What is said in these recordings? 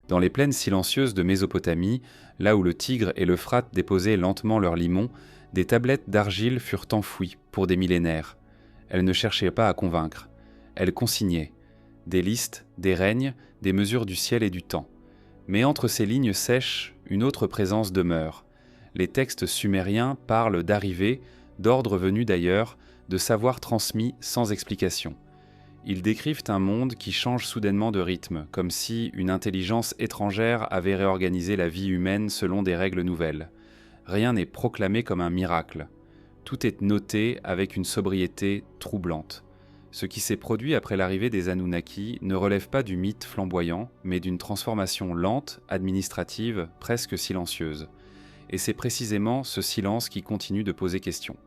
Dans les plaines silencieuses de Mésopotamie, là où le Tigre et l'Euphrate déposaient lentement leurs limons, des tablettes d'argile furent enfouies pour des millénaires. Elles ne cherchaient pas à convaincre. Elles consignaient des listes, des règnes, des mesures du ciel et du temps. Mais entre ces lignes sèches, une autre présence demeure. Les textes sumériens parlent d'arrivées, d'ordres venus d'ailleurs, de savoirs transmis sans explication. Ils décrivent un monde qui change soudainement de rythme, comme si une intelligence étrangère avait réorganisé la vie humaine selon des règles nouvelles. Rien n'est proclamé comme un miracle. Tout est noté avec une sobriété troublante. Ce qui s'est produit après l'arrivée des Anunnaki ne relève pas du mythe flamboyant, mais d'une transformation lente, administrative, presque silencieuse. Et c'est précisément ce silence qui continue de poser question.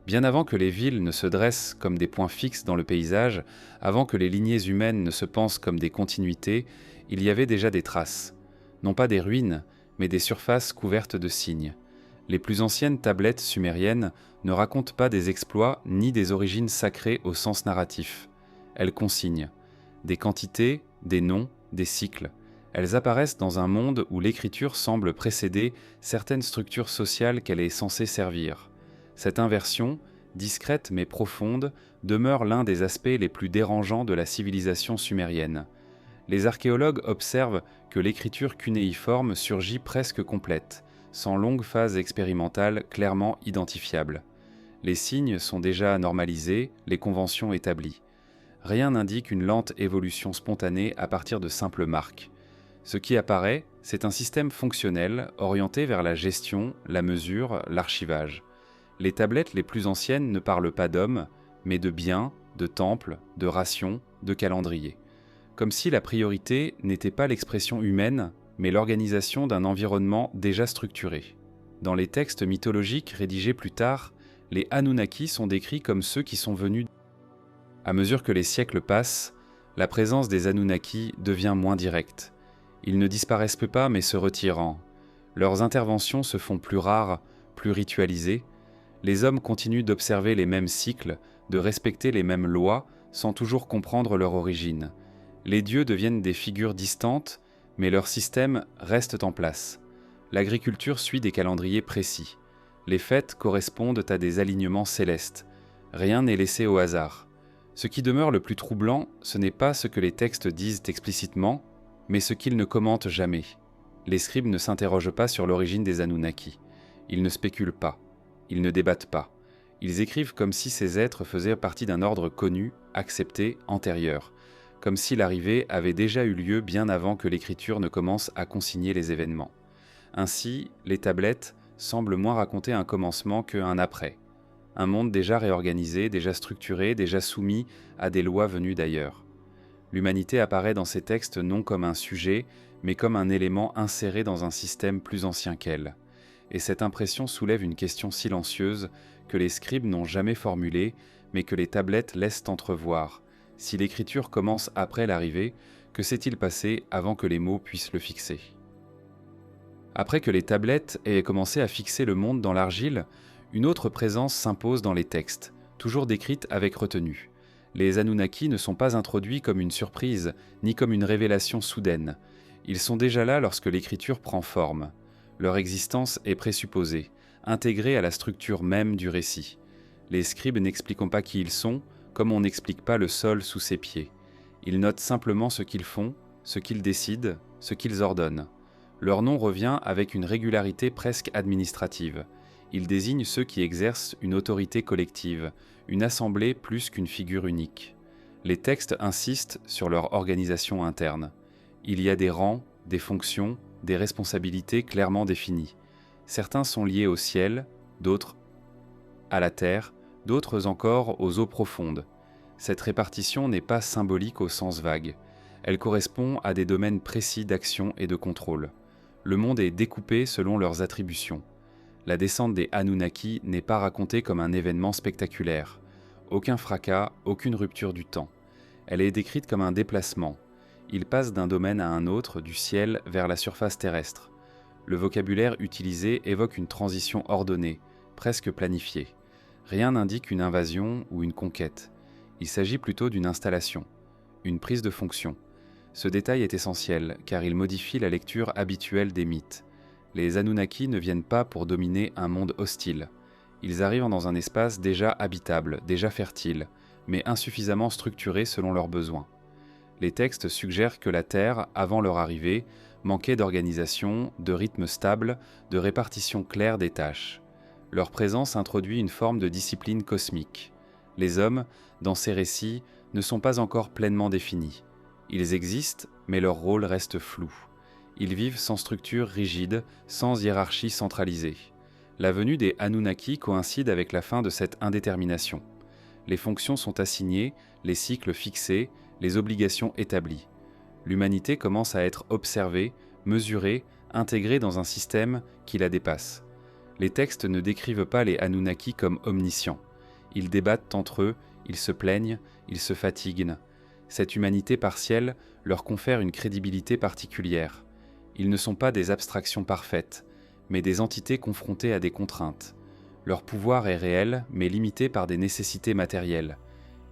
Bien avant que les villes ne se dressent comme des points fixes dans le paysage, avant que les lignées humaines ne se pensent comme des continuités, il y avait déjà des traces. Non pas des ruines, mais des surfaces couvertes de signes. Les plus anciennes tablettes sumériennes ne racontent pas des exploits ni des origines sacrées au sens narratif. Elles consignent des quantités, des noms, des cycles. Elles apparaissent dans un monde où l'écriture semble précéder certaines structures sociales qu'elle est censée servir. Cette inversion, discrète mais profonde, demeure l'un des aspects les plus dérangeants de la civilisation sumérienne. Les archéologues observent que l'écriture cunéiforme surgit presque complète, sans longue phase expérimentale clairement identifiable. Les signes sont déjà normalisés, les conventions établies. Rien n'indique une lente évolution spontanée à partir de simples marques. Ce qui apparaît, c'est un système fonctionnel orienté vers la gestion, la mesure, l'archivage. Les tablettes les plus anciennes ne parlent pas d'hommes, mais de biens, de temples, de rations, de calendriers. Comme si la priorité n'était pas l'expression humaine, mais l'organisation d'un environnement déjà structuré. Dans les textes mythologiques rédigés plus tard, les Anunnaki sont décrits comme ceux qui sont venus. À mesure que les siècles passent, la présence des Anunnaki devient moins directe. Ils ne disparaissent pas mais se retirent. Leurs interventions se font plus rares, plus ritualisées. Les hommes continuent d'observer les mêmes cycles, de respecter les mêmes lois, sans toujours comprendre leur origine. Les dieux deviennent des figures distantes, mais leurs systèmes restent en place. L'agriculture suit des calendriers précis. Les fêtes correspondent à des alignements célestes. Rien n'est laissé au hasard. Ce qui demeure le plus troublant, ce n'est pas ce que les textes disent explicitement, mais ce qu'ils ne commentent jamais. Les scribes ne s'interrogent pas sur l'origine des Anunnaki. Ils ne spéculent pas. Ils ne débattent pas. Ils écrivent comme si ces êtres faisaient partie d'un ordre connu, accepté, antérieur, comme si l'arrivée avait déjà eu lieu bien avant que l'écriture ne commence à consigner les événements. Ainsi, les tablettes semblent moins raconter un commencement qu'un après. Un monde déjà réorganisé, déjà structuré, déjà soumis à des lois venues d'ailleurs. L'humanité apparaît dans ces textes non comme un sujet, mais comme un élément inséré dans un système plus ancien qu'elle. Et cette impression soulève une question silencieuse que les scribes n'ont jamais formulée, mais que les tablettes laissent entrevoir. Si l'écriture commence après l'arrivée, que s'est-il passé avant que les mots puissent le fixer ? Après que les tablettes aient commencé à fixer le monde dans l'argile, une autre présence s'impose dans les textes, toujours décrite avec retenue. Les Anunnaki ne sont pas introduits comme une surprise, ni comme une révélation soudaine. Ils sont déjà là lorsque l'écriture prend forme. Leur existence est présupposée, intégrée à la structure même du récit. Les scribes n'expliquent pas qui ils sont, comme on n'explique pas le sol sous ses pieds. Ils notent simplement ce qu'ils font, ce qu'ils décident, ce qu'ils ordonnent. Leur nom revient avec une régularité presque administrative. Ils désignent ceux qui exercent une autorité collective, une assemblée plus qu'une figure unique. Les textes insistent sur leur organisation interne. Il y a des rangs, des fonctions, des responsabilités clairement définies. Certains sont liés au ciel, d'autres à la terre, d'autres encore aux eaux profondes. Cette répartition n'est pas symbolique au sens vague. Elle correspond à des domaines précis d'action et de contrôle. Le monde est découpé selon leurs attributions. La descente des Anunnaki n'est pas racontée comme un événement spectaculaire. Aucun fracas, aucune rupture du temps. Elle est décrite comme un déplacement. Ils passent d'un domaine à un autre, du ciel vers la surface terrestre. Le vocabulaire utilisé évoque une transition ordonnée, presque planifiée. Rien n'indique une invasion ou une conquête. Il s'agit plutôt d'une installation, une prise de fonction. Ce détail est essentiel, car il modifie la lecture habituelle des mythes. Les Anunnaki ne viennent pas pour dominer un monde hostile. Ils arrivent dans un espace déjà habitable, déjà fertile, mais insuffisamment structuré selon leurs besoins. Les textes suggèrent que la Terre, avant leur arrivée, manquait d'organisation, de rythme stable, de répartition claire des tâches. Leur présence introduit une forme de discipline cosmique. Les hommes, dans ces récits, ne sont pas encore pleinement définis. Ils existent, mais leur rôle reste flou. Ils vivent sans structure rigide, sans hiérarchie centralisée. La venue des Anunnaki coïncide avec la fin de cette indétermination. Les fonctions sont assignées, les cycles fixés, les obligations établies. L'humanité commence à être observée, mesurée, intégrée dans un système qui la dépasse. Les textes ne décrivent pas les Anunnaki comme omniscients. Ils débattent entre eux, ils se plaignent, ils se fatiguent. Cette humanité partielle leur confère une crédibilité particulière. Ils ne sont pas des abstractions parfaites, mais des entités confrontées à des contraintes. Leur pouvoir est réel, mais limité par des nécessités matérielles.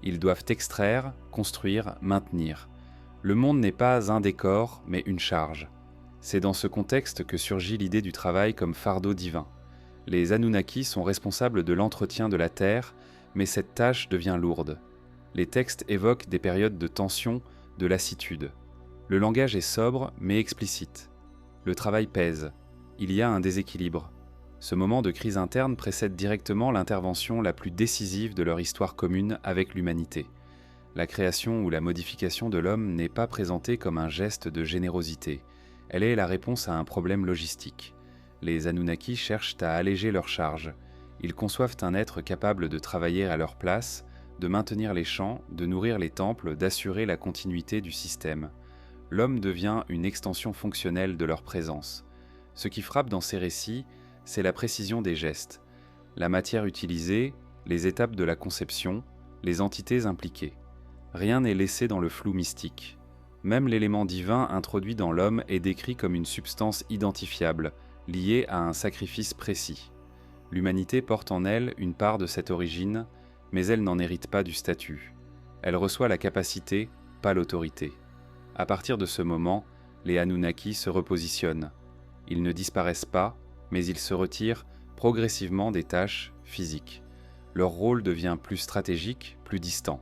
Ils doivent extraire, construire, maintenir. Le monde n'est pas un décor, mais une charge. C'est dans ce contexte que surgit l'idée du travail comme fardeau divin. Les Anunnaki sont responsables de l'entretien de la Terre, mais cette tâche devient lourde. Les textes évoquent des périodes de tension, de lassitude. Le langage est sobre, mais explicite. Le travail pèse. Il y a un déséquilibre. Ce moment de crise interne précède directement l'intervention la plus décisive de leur histoire commune avec l'humanité. La création ou la modification de l'homme n'est pas présentée comme un geste de générosité. Elle est la réponse à un problème logistique. Les Anunnaki cherchent à alléger leur charge. Ils conçoivent un être capable de travailler à leur place, de maintenir les champs, de nourrir les temples, d'assurer la continuité du système. L'homme devient une extension fonctionnelle de leur présence. Ce qui frappe dans ces récits, c'est la précision des gestes, la matière utilisée, les étapes de la conception, les entités impliquées. Rien n'est laissé dans le flou mystique. Même l'élément divin introduit dans l'homme est décrit comme une substance identifiable, liée à un sacrifice précis. L'humanité porte en elle une part de cette origine, mais elle n'en hérite pas du statut. Elle reçoit la capacité, pas l'autorité. À partir de ce moment, les Anunnaki se repositionnent. Ils ne disparaissent pas, mais ils se retirent progressivement des tâches physiques. Leur rôle devient plus stratégique, plus distant.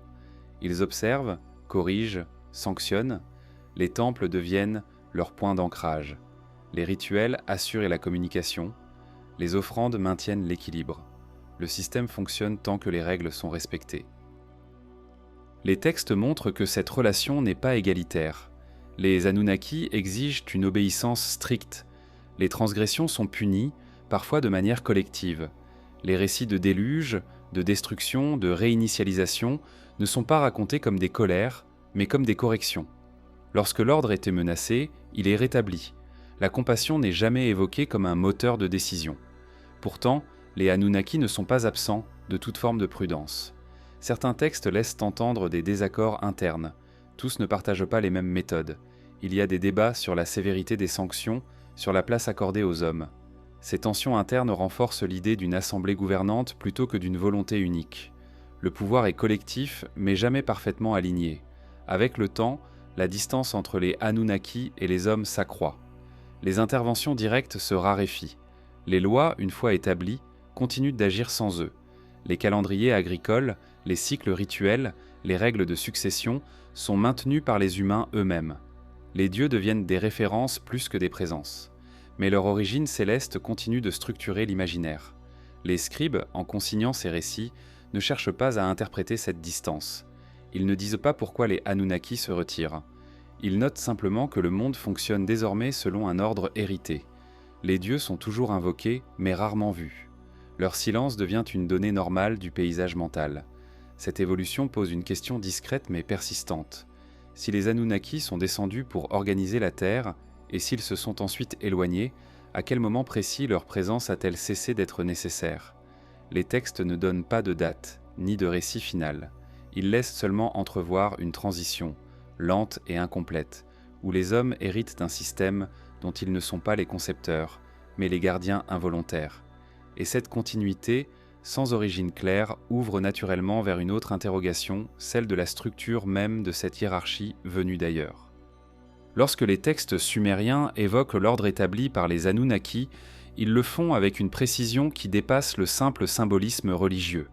Ils observent, corrigent, sanctionnent. Les temples deviennent leur point d'ancrage. Les rituels assurent la communication. Les offrandes maintiennent l'équilibre. Le système fonctionne tant que les règles sont respectées. Les textes montrent que cette relation n'est pas égalitaire. Les Anunnaki exigent une obéissance stricte. Les transgressions sont punies, parfois de manière collective. Les récits de déluge, de destruction, de réinitialisation ne sont pas racontés comme des colères, mais comme des corrections. Lorsque l'ordre était menacé, il est rétabli. La compassion n'est jamais évoquée comme un moteur de décision. Pourtant, les Anunnaki ne sont pas absents de toute forme de prudence. Certains textes laissent entendre des désaccords internes. Tous ne partagent pas les mêmes méthodes. Il y a des débats sur la sévérité des sanctions, sur la place accordée aux hommes. Ces tensions internes renforcent l'idée d'une assemblée gouvernante plutôt que d'une volonté unique. Le pouvoir est collectif, mais jamais parfaitement aligné. Avec le temps, la distance entre les Anunnaki et les hommes s'accroît. Les interventions directes se raréfient. Les lois, une fois établies, continuent d'agir sans eux. Les calendriers agricoles, les cycles rituels, les règles de succession sont maintenus par les humains eux-mêmes. Les dieux deviennent des références plus que des présences. Mais leur origine céleste continue de structurer l'imaginaire. Les scribes, en consignant ces récits, ne cherchent pas à interpréter cette distance. Ils ne disent pas pourquoi les Anunnaki se retirent. Ils notent simplement que le monde fonctionne désormais selon un ordre hérité. Les dieux sont toujours invoqués, mais rarement vus. Leur silence devient une donnée normale du paysage mental. Cette évolution pose une question discrète mais persistante. Si les Anunnaki sont descendus pour organiser la Terre, et s'ils se sont ensuite éloignés, à quel moment précis leur présence a-t-elle cessé d'être nécessaire ? Les textes ne donnent pas de date, ni de récit final. Ils laissent seulement entrevoir une transition, lente et incomplète, où les hommes héritent d'un système dont ils ne sont pas les concepteurs, mais les gardiens involontaires. Et cette continuité, sans origine claire, ouvre naturellement vers une autre interrogation, celle de la structure même de cette hiérarchie venue d'ailleurs. Lorsque les textes sumériens évoquent l'ordre établi par les Anunnaki, ils le font avec une précision qui dépasse le simple symbolisme religieux.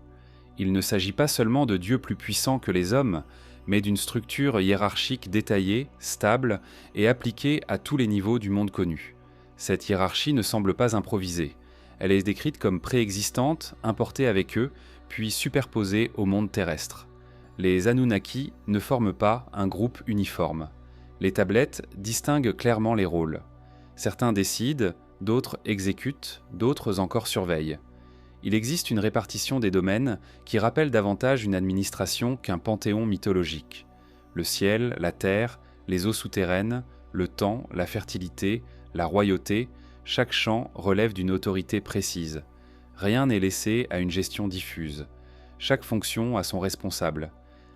Il ne s'agit pas seulement de dieux plus puissants que les hommes, mais d'une structure hiérarchique détaillée, stable et appliquée à tous les niveaux du monde connu. Cette hiérarchie ne semble pas improvisée. Elle est décrite comme préexistante, importée avec eux, puis superposée au monde terrestre. Les Anunnaki ne forment pas un groupe uniforme. Les tablettes distinguent clairement les rôles. Certains décident, d'autres exécutent, d'autres encore surveillent. Il existe une répartition des domaines qui rappelle davantage une administration qu'un panthéon mythologique. Le ciel, la terre, les eaux souterraines, le temps, la fertilité, la royauté, chaque champ relève d'une autorité précise. Rien n'est laissé à une gestion diffuse. Chaque fonction a son responsable.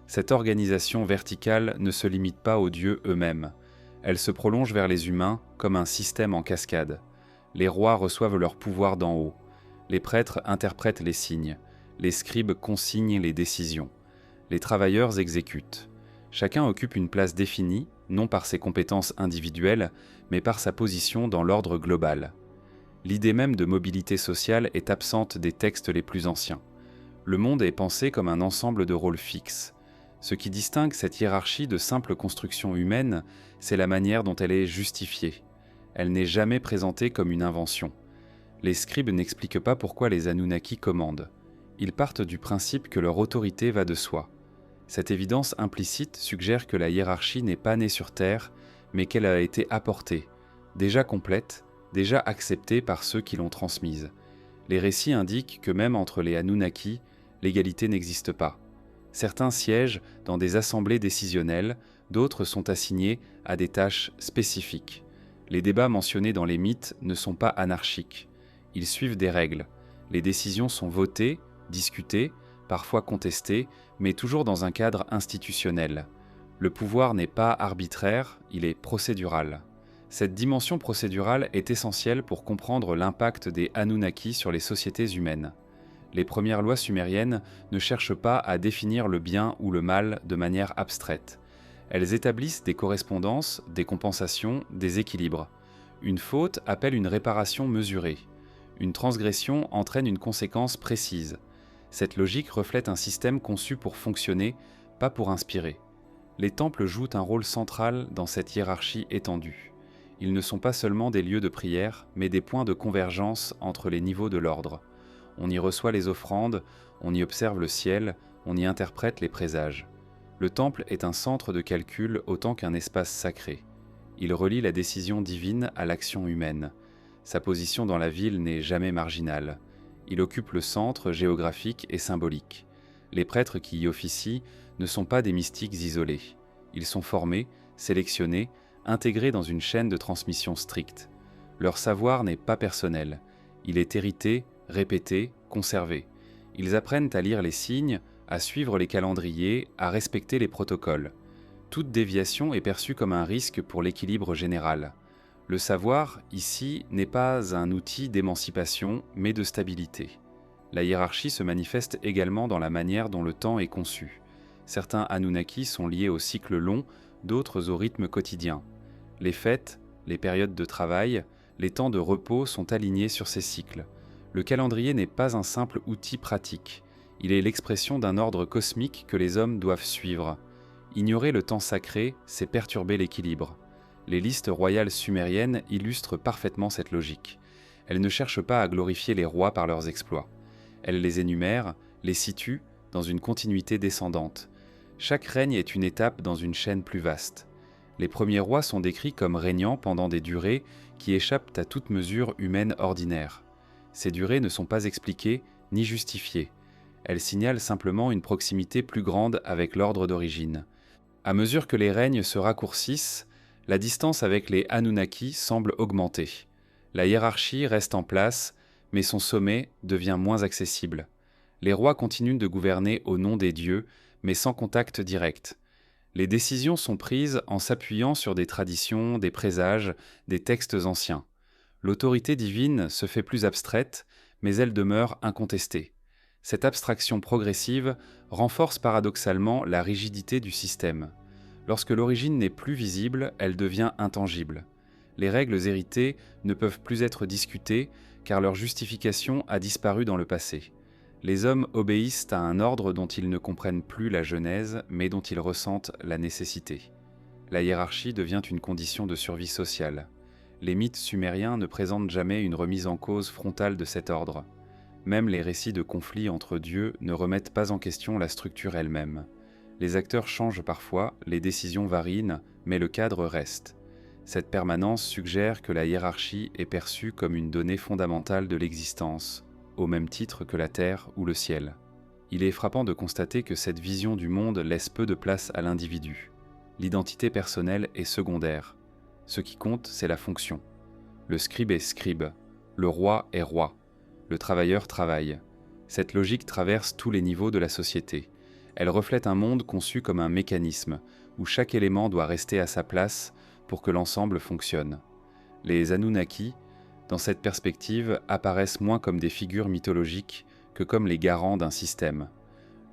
Cette organisation verticale ne se limite pas aux dieux eux-mêmes. Elle se prolonge vers les humains comme un système en cascade. Les rois reçoivent leur pouvoir d'en haut. Les prêtres interprètent les signes. Les scribes consignent les décisions. Les travailleurs exécutent. Chacun occupe une place définie, non par ses compétences individuelles, mais par sa position dans l'ordre global. L'idée même de mobilité sociale est absente des textes les plus anciens. Le monde est pensé comme un ensemble de rôles fixes. Ce qui distingue cette hiérarchie de simple construction humaine, c'est la manière dont elle est justifiée. Elle n'est jamais présentée comme une invention. Les scribes n'expliquent pas pourquoi les Anunnaki commandent. Ils partent du principe que leur autorité va de soi. Cette évidence implicite suggère que la hiérarchie n'est pas née sur Terre, mais qu'elle a été apportée, déjà complète, déjà acceptée par ceux qui l'ont transmise. Les récits indiquent que même entre les Anunnaki, l'égalité n'existe pas. Certains siègent dans des assemblées décisionnelles, d'autres sont assignés à des tâches spécifiques. Les débats mentionnés dans les mythes ne sont pas anarchiques. Ils suivent des règles. Les décisions sont votées, discutées, parfois contestées, mais toujours dans un cadre institutionnel. Le pouvoir n'est pas arbitraire, il est procédural. Cette dimension procédurale est essentielle pour comprendre l'impact des Anunnaki sur les sociétés humaines. Les premières lois sumériennes ne cherchent pas à définir le bien ou le mal de manière abstraite. Elles établissent des correspondances, des compensations, des équilibres. Une faute appelle une réparation mesurée. Une transgression entraîne une conséquence précise. Cette logique reflète un système conçu pour fonctionner, pas pour inspirer. Les temples jouent un rôle central dans cette hiérarchie étendue. Ils ne sont pas seulement des lieux de prière, mais des points de convergence entre les niveaux de l'ordre. On y reçoit les offrandes, on y observe le ciel, on y interprète les présages. Le temple est un centre de calcul autant qu'un espace sacré. Il relie la décision divine à l'action humaine. Sa position dans la ville n'est jamais marginale. Il occupe le centre géographique et symbolique. Les prêtres qui y officient ne sont pas des mystiques isolés. Ils sont formés, sélectionnés, intégrés dans une chaîne de transmission stricte. Leur savoir n'est pas personnel. Il est hérité, répété, conservé. Ils apprennent à lire les signes, à suivre les calendriers, à respecter les protocoles. Toute déviation est perçue comme un risque pour l'équilibre général. Le savoir, ici, n'est pas un outil d'émancipation, mais de stabilité. La hiérarchie se manifeste également dans la manière dont le temps est conçu. Certains Anunnaki sont liés au cycle long, d'autres au rythme quotidien. Les fêtes, les périodes de travail, les temps de repos sont alignés sur ces cycles. Le calendrier n'est pas un simple outil pratique. Il est l'expression d'un ordre cosmique que les hommes doivent suivre. Ignorer le temps sacré, c'est perturber l'équilibre. Les listes royales sumériennes illustrent parfaitement cette logique. Elles ne cherchent pas à glorifier les rois par leurs exploits. Elles les énumèrent, les situent dans une continuité descendante. Chaque règne est une étape dans une chaîne plus vaste. Les premiers rois sont décrits comme régnant pendant des durées qui échappent à toute mesure humaine ordinaire. Ces durées ne sont pas expliquées ni justifiées. Elles signalent simplement une proximité plus grande avec l'ordre d'origine. À mesure que les règnes se raccourcissent, la distance avec les Anunnaki semble augmenter. La hiérarchie reste en place, mais son sommet devient moins accessible. Les rois continuent de gouverner au nom des dieux, mais sans contact direct. Les décisions sont prises en s'appuyant sur des traditions, des présages, des textes anciens. L'autorité divine se fait plus abstraite, mais elle demeure incontestée. Cette abstraction progressive renforce paradoxalement la rigidité du système. Lorsque l'origine n'est plus visible, elle devient intangible. Les règles héritées ne peuvent plus être discutées car leur justification a disparu dans le passé. Les hommes obéissent à un ordre dont ils ne comprennent plus la genèse, mais dont ils ressentent la nécessité. La hiérarchie devient une condition de survie sociale. Les mythes sumériens ne présentent jamais une remise en cause frontale de cet ordre. Même les récits de conflits entre dieux ne remettent pas en question la structure elle-même. Les acteurs changent parfois, les décisions varient, mais le cadre reste. Cette permanence suggère que la hiérarchie est perçue comme une donnée fondamentale de l'existence, au même titre que la terre ou le ciel. Il est frappant de constater que cette vision du monde laisse peu de place à l'individu. L'identité personnelle est secondaire. Ce qui compte, c'est la fonction. Le scribe est scribe, le roi est roi, le travailleur travaille. Cette logique traverse tous les niveaux de la société. Elle reflète un monde conçu comme un mécanisme, où chaque élément doit rester à sa place pour que l'ensemble fonctionne. Les Anunnaki, dans cette perspective, apparaissent moins comme des figures mythologiques que comme les garants d'un système.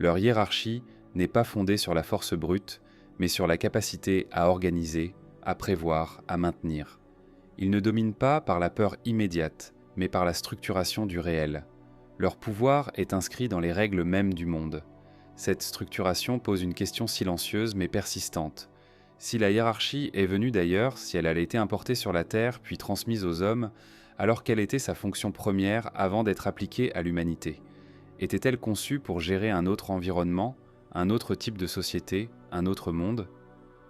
Leur hiérarchie n'est pas fondée sur la force brute, mais sur la capacité à organiser, à prévoir, à maintenir. Ils ne dominent pas par la peur immédiate, mais par la structuration du réel. Leur pouvoir est inscrit dans les règles mêmes du monde. Cette structuration pose une question silencieuse mais persistante. Si la hiérarchie est venue d'ailleurs, si elle a été importée sur la Terre puis transmise aux hommes, alors quelle était sa fonction première avant d'être appliquée à l'humanité? Était-elle conçue pour gérer un autre environnement, un autre type de société, un autre monde?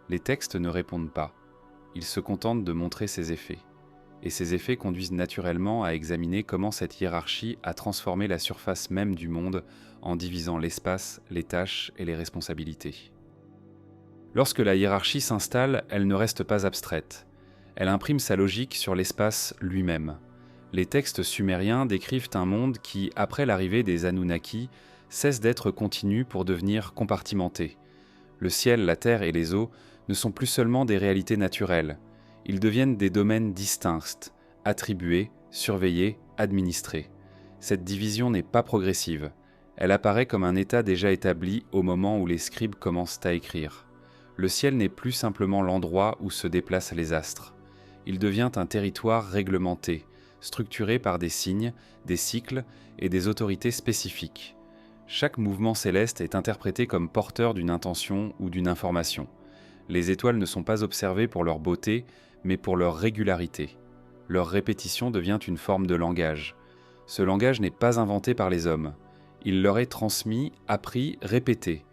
Les textes ne répondent pas. Ils se contentent de montrer ses effets. Et ces effets conduisent naturellement à examiner comment cette hiérarchie a transformé la surface même du monde en divisant l'espace, les tâches et les responsabilités. Lorsque la hiérarchie s'installe, elle ne reste pas abstraite. Elle imprime sa logique sur l'espace lui-même. Les textes sumériens décrivent un monde qui, après l'arrivée des Anunnaki, cesse d'être continu pour devenir compartimenté. Le ciel, la terre et les eaux ne sont plus seulement des réalités naturelles. Ils deviennent des domaines distincts, attribués, surveillés, administrés. Cette division n'est pas progressive. Elle apparaît comme un état déjà établi au moment où les scribes commencent à écrire. Le ciel n'est plus simplement l'endroit où se déplacent les astres. Il devient un territoire réglementé, structuré par des signes, des cycles et des autorités spécifiques. Chaque mouvement céleste est interprété comme porteur d'une intention ou d'une information. Les étoiles ne sont pas observées pour leur beauté, mais pour leur régularité. Leur répétition devient une forme de langage. Ce langage n'est pas inventé par les hommes. Il leur est transmis, appris, répété.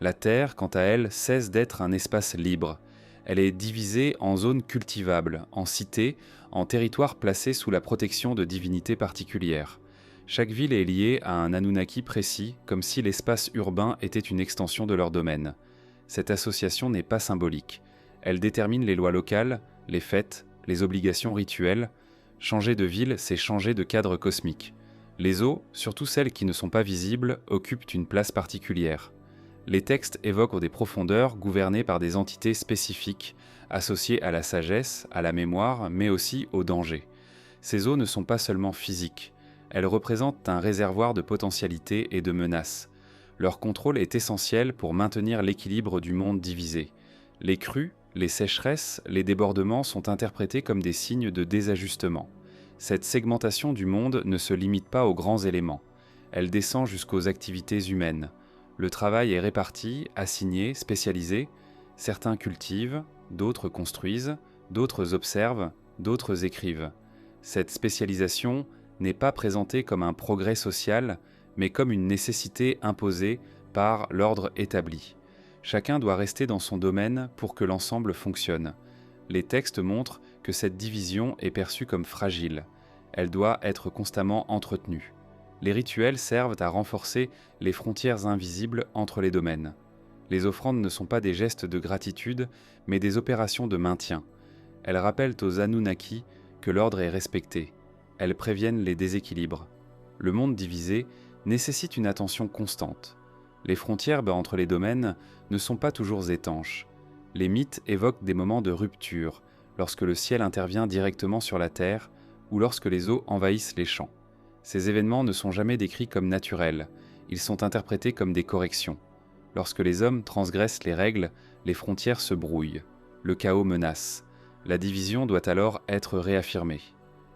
La Terre, quant à elle, cesse d'être un espace libre. Elle est divisée en zones cultivables, en cités, en territoires placés sous la protection de divinités particulières. Chaque ville est liée à un Anunnaki précis, comme si l'espace urbain était une extension de leur domaine. Cette association n'est pas symbolique. Elle détermine les lois locales, les fêtes, les obligations rituelles. Changer de ville, c'est changer de cadre cosmique. Les eaux, surtout celles qui ne sont pas visibles, occupent une place particulière. Les textes évoquent des profondeurs gouvernées par des entités spécifiques, associées à la sagesse, à la mémoire, mais aussi au danger. Ces eaux ne sont pas seulement physiques, elles représentent un réservoir de potentialités et de menaces. Leur contrôle est essentiel pour maintenir l'équilibre du monde divisé. Les crues, les sécheresses, les débordements sont interprétés comme des signes de désajustement. Cette segmentation du monde ne se limite pas aux grands éléments. Elle descend jusqu'aux activités humaines. Le travail est réparti, assigné, spécialisé. Certains cultivent, d'autres construisent, d'autres observent, d'autres écrivent. Cette spécialisation n'est pas présentée comme un progrès social, mais comme une nécessité imposée par l'ordre établi. Chacun doit rester dans son domaine pour que l'ensemble fonctionne. Les textes montrent que cette division est perçue comme fragile. Elle doit être constamment entretenue. Les rituels servent à renforcer les frontières invisibles entre les domaines. Les offrandes ne sont pas des gestes de gratitude, mais des opérations de maintien. Elles rappellent aux Anunnaki que l'ordre est respecté. Elles préviennent les déséquilibres. Le monde divisé nécessite une attention constante. Les frontières entre les domaines ne sont pas toujours étanches. Les mythes évoquent des moments de rupture, lorsque le ciel intervient directement sur la terre ou lorsque les eaux envahissent les champs. Ces événements ne sont jamais décrits comme naturels, ils sont interprétés comme des corrections. Lorsque les hommes transgressent les règles, Les frontières se brouillent. Le chaos menace. La division doit alors être réaffirmée.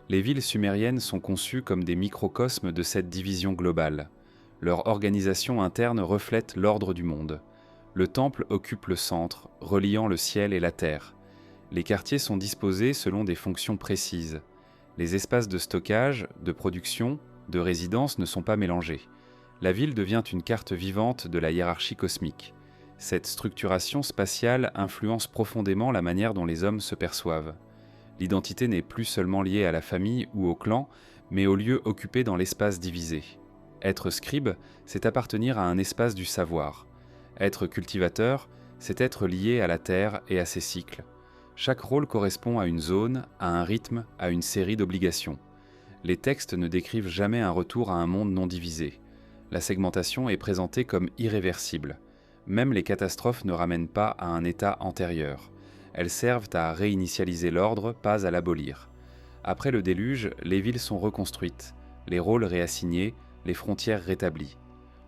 Les villes sumériennes sont conçues comme des microcosmes de cette division globale. Leur organisation interne reflète l'ordre du monde. Le temple occupe le centre, reliant le ciel et la terre. Les quartiers sont disposés selon des fonctions précises. Les espaces de stockage, de production, de résidence ne sont pas mélangés. La ville devient une carte vivante de la hiérarchie cosmique. Cette structuration spatiale influence profondément la manière dont les hommes se perçoivent. L'identité n'est plus seulement liée à la famille ou au clan, mais au lieu occupé dans l'espace divisé. Être scribe, c'est appartenir à un espace du savoir. Être cultivateur, c'est être lié à la terre et à ses cycles. Chaque rôle correspond à une zone, à un rythme, à une série d'obligations. Les textes ne décrivent jamais un retour à un monde non divisé. La segmentation est présentée comme irréversible. Même les catastrophes ne ramènent pas à un état antérieur. Elles servent à réinitialiser l'ordre, pas à l'abolir. Après le déluge, les villes sont reconstruites, les rôles réassignés, les frontières rétablies.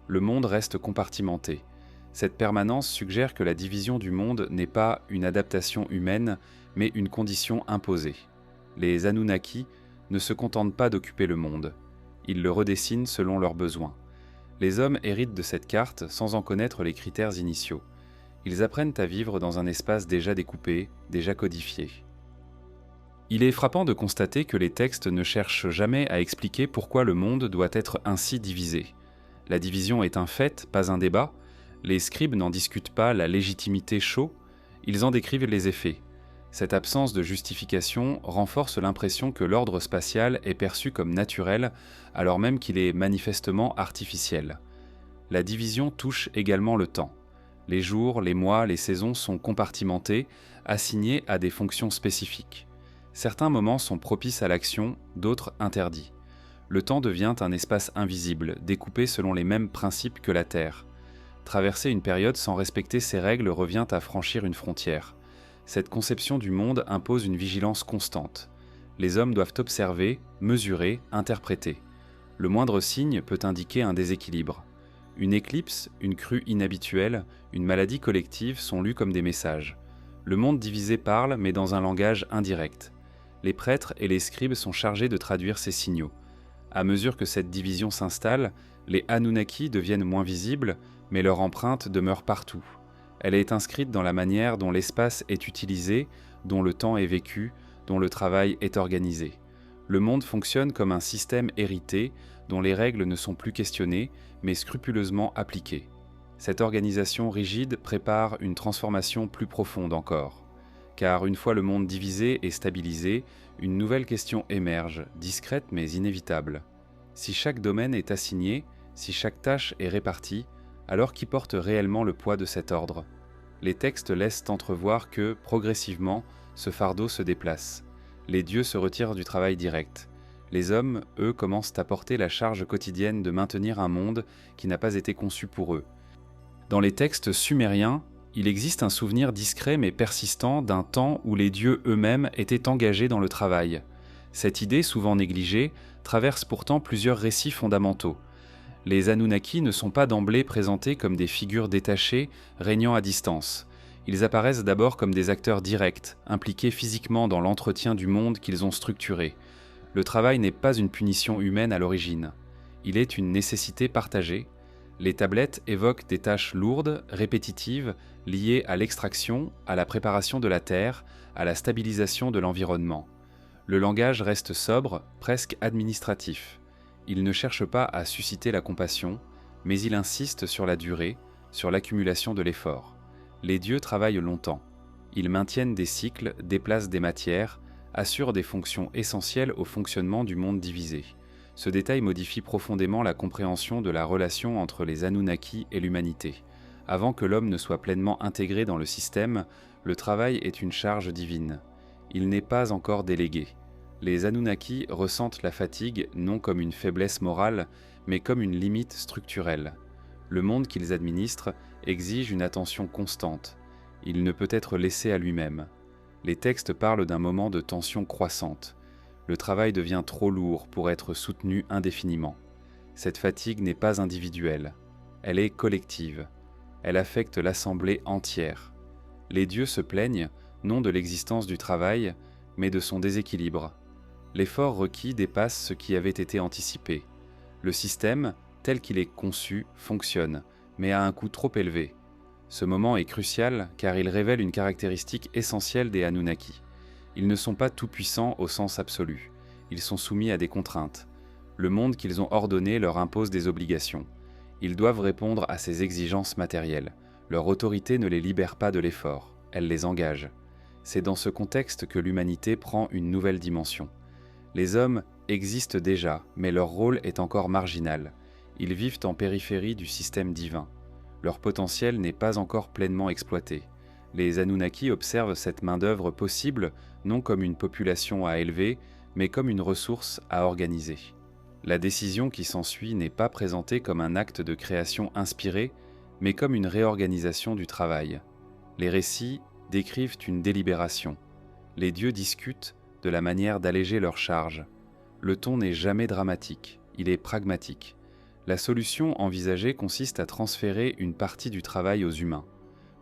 Le monde reste compartimenté. Cette permanence suggère que la division du monde n'est pas une adaptation humaine, mais une condition imposée. Les Anunnaki ne se contentent pas d'occuper le monde. Ils le redessinent selon leurs besoins. Les hommes héritent de cette carte sans en connaître les critères initiaux. Ils apprennent à vivre dans un espace déjà découpé, déjà codifié. Il est frappant de constater que les textes ne cherchent jamais à expliquer pourquoi le monde doit être ainsi divisé. La division est un fait, pas un débat. Les scribes n'en discutent pas la légitimité chaud, ils en décrivent les effets. Cette absence de justification renforce l'impression que l'ordre spatial est perçu comme naturel, alors même qu'il est manifestement artificiel. La division touche également le temps. Les jours, les mois, les saisons sont compartimentés, assignés à des fonctions spécifiques. Certains moments sont propices à l'action, d'autres interdits. Le temps devient un espace invisible, découpé selon les mêmes principes que la Terre. Traverser une période sans respecter ces règles revient à franchir une frontière. Cette conception du monde impose une vigilance constante. Les hommes doivent observer, mesurer, interpréter. Le moindre signe peut indiquer un déséquilibre. Une éclipse, une crue inhabituelle, une maladie collective sont lus comme des messages. Le monde divisé parle, mais dans un langage indirect. Les prêtres et les scribes sont chargés de traduire ces signaux. À mesure que cette division s'installe, les Anunnaki deviennent moins visibles, mais leur empreinte demeure partout. Elle est inscrite dans la manière dont l'espace est utilisé, dont le temps est vécu, dont le travail est organisé. Le monde fonctionne comme un système hérité, dont les règles ne sont plus questionnées, mais scrupuleusement appliquées. Cette organisation rigide prépare une transformation plus profonde encore. Car une fois le monde divisé et stabilisé, une nouvelle question émerge, discrète mais inévitable. Si chaque domaine est assigné, si chaque tâche est répartie, alors qui porte réellement le poids de cet ordre? Les textes laissent entrevoir que, progressivement, ce fardeau se déplace. Les dieux se retirent du travail direct. Les hommes, eux, commencent à porter la charge quotidienne de maintenir un monde qui n'a pas été conçu pour eux. Dans les textes sumériens, il existe un souvenir discret mais persistant d'un temps où les dieux eux-mêmes étaient engagés dans le travail. Cette idée, souvent négligée, traverse pourtant plusieurs récits fondamentaux. Les Anunnaki ne sont pas d'emblée présentés comme des figures détachées, régnant à distance. Ils apparaissent d'abord comme des acteurs directs, impliqués physiquement dans l'entretien du monde qu'ils ont structuré. Le travail n'est pas une punition humaine à l'origine. Il est une nécessité partagée. Les tablettes évoquent des tâches lourdes, répétitives, liées à l'extraction, à la préparation de la terre, à la stabilisation de l'environnement. Le langage reste sobre, presque administratif. Il ne cherche pas à susciter la compassion, mais il insiste sur la durée, sur l'accumulation de l'effort. Les dieux travaillent longtemps. Ils maintiennent des cycles, déplacent des matières, assurent des fonctions essentielles au fonctionnement du monde divisé. Ce détail modifie profondément la compréhension de la relation entre les Anunnaki et l'humanité. Avant que l'homme ne soit pleinement intégré dans le système, le travail est une charge divine. Il n'est pas encore délégué. Les Anunnaki ressentent la fatigue non comme une faiblesse morale, mais comme une limite structurelle. Le monde qu'ils administrent exige une attention constante. Il ne peut être laissé à lui-même. Les textes parlent d'un moment de tension croissante. Le travail devient trop lourd pour être soutenu indéfiniment. Cette fatigue n'est pas individuelle. Elle est collective. Elle affecte l'assemblée entière. Les dieux se plaignent, non de l'existence du travail, mais de son déséquilibre. L'effort requis dépasse ce qui avait été anticipé. Le système, tel qu'il est conçu, fonctionne, mais à un coût trop élevé. Ce moment est crucial car il révèle une caractéristique essentielle des Anunnaki. Ils ne sont pas tout-puissants au sens absolu. Ils sont soumis à des contraintes. Le monde qu'ils ont ordonné leur impose des obligations. Ils doivent répondre à ces exigences matérielles. Leur autorité ne les libère pas de l'effort, elle les engage. C'est dans ce contexte que l'humanité prend une nouvelle dimension. Les hommes existent déjà, mais leur rôle est encore marginal. Ils vivent en périphérie du système divin. Leur potentiel n'est pas encore pleinement exploité. Les Anunnaki observent cette main-d'œuvre possible non comme une population à élever, mais comme une ressource à organiser. La décision qui s'ensuit n'est pas présentée comme un acte de création inspiré, mais comme une réorganisation du travail. Les récits décrivent une délibération. Les dieux discutent de la manière d'alléger leur charge. Le ton n'est jamais dramatique, il est pragmatique. La solution envisagée consiste à transférer une partie du travail aux humains.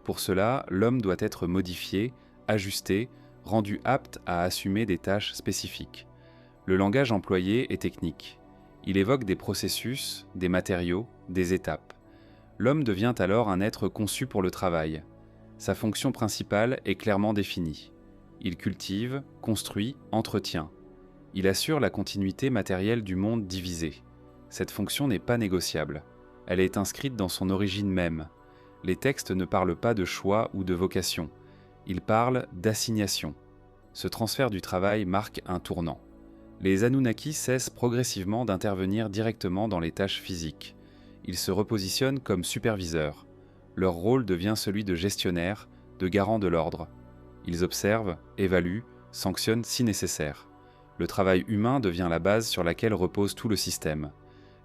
Pour cela, l'homme doit être modifié, ajusté, rendu apte à assumer des tâches spécifiques. Le langage employé est technique. Il évoque des processus, des matériaux, des étapes. L'homme devient alors un être conçu pour le travail. Sa fonction principale est clairement définie. Il cultive, construit, entretient. Il assure la continuité matérielle du monde divisé. Cette fonction n'est pas négociable. Elle est inscrite dans son origine même. Les textes ne parlent pas de choix ou de vocation. Ils parlent d'assignation. Ce transfert du travail marque un tournant. Les Anunnaki cessent progressivement d'intervenir directement dans les tâches physiques. Ils se repositionnent comme superviseurs. Leur rôle devient celui de gestionnaire, de garant de l'ordre. Ils observent, évaluent, sanctionnent si nécessaire. Le travail humain devient la base sur laquelle repose tout le système.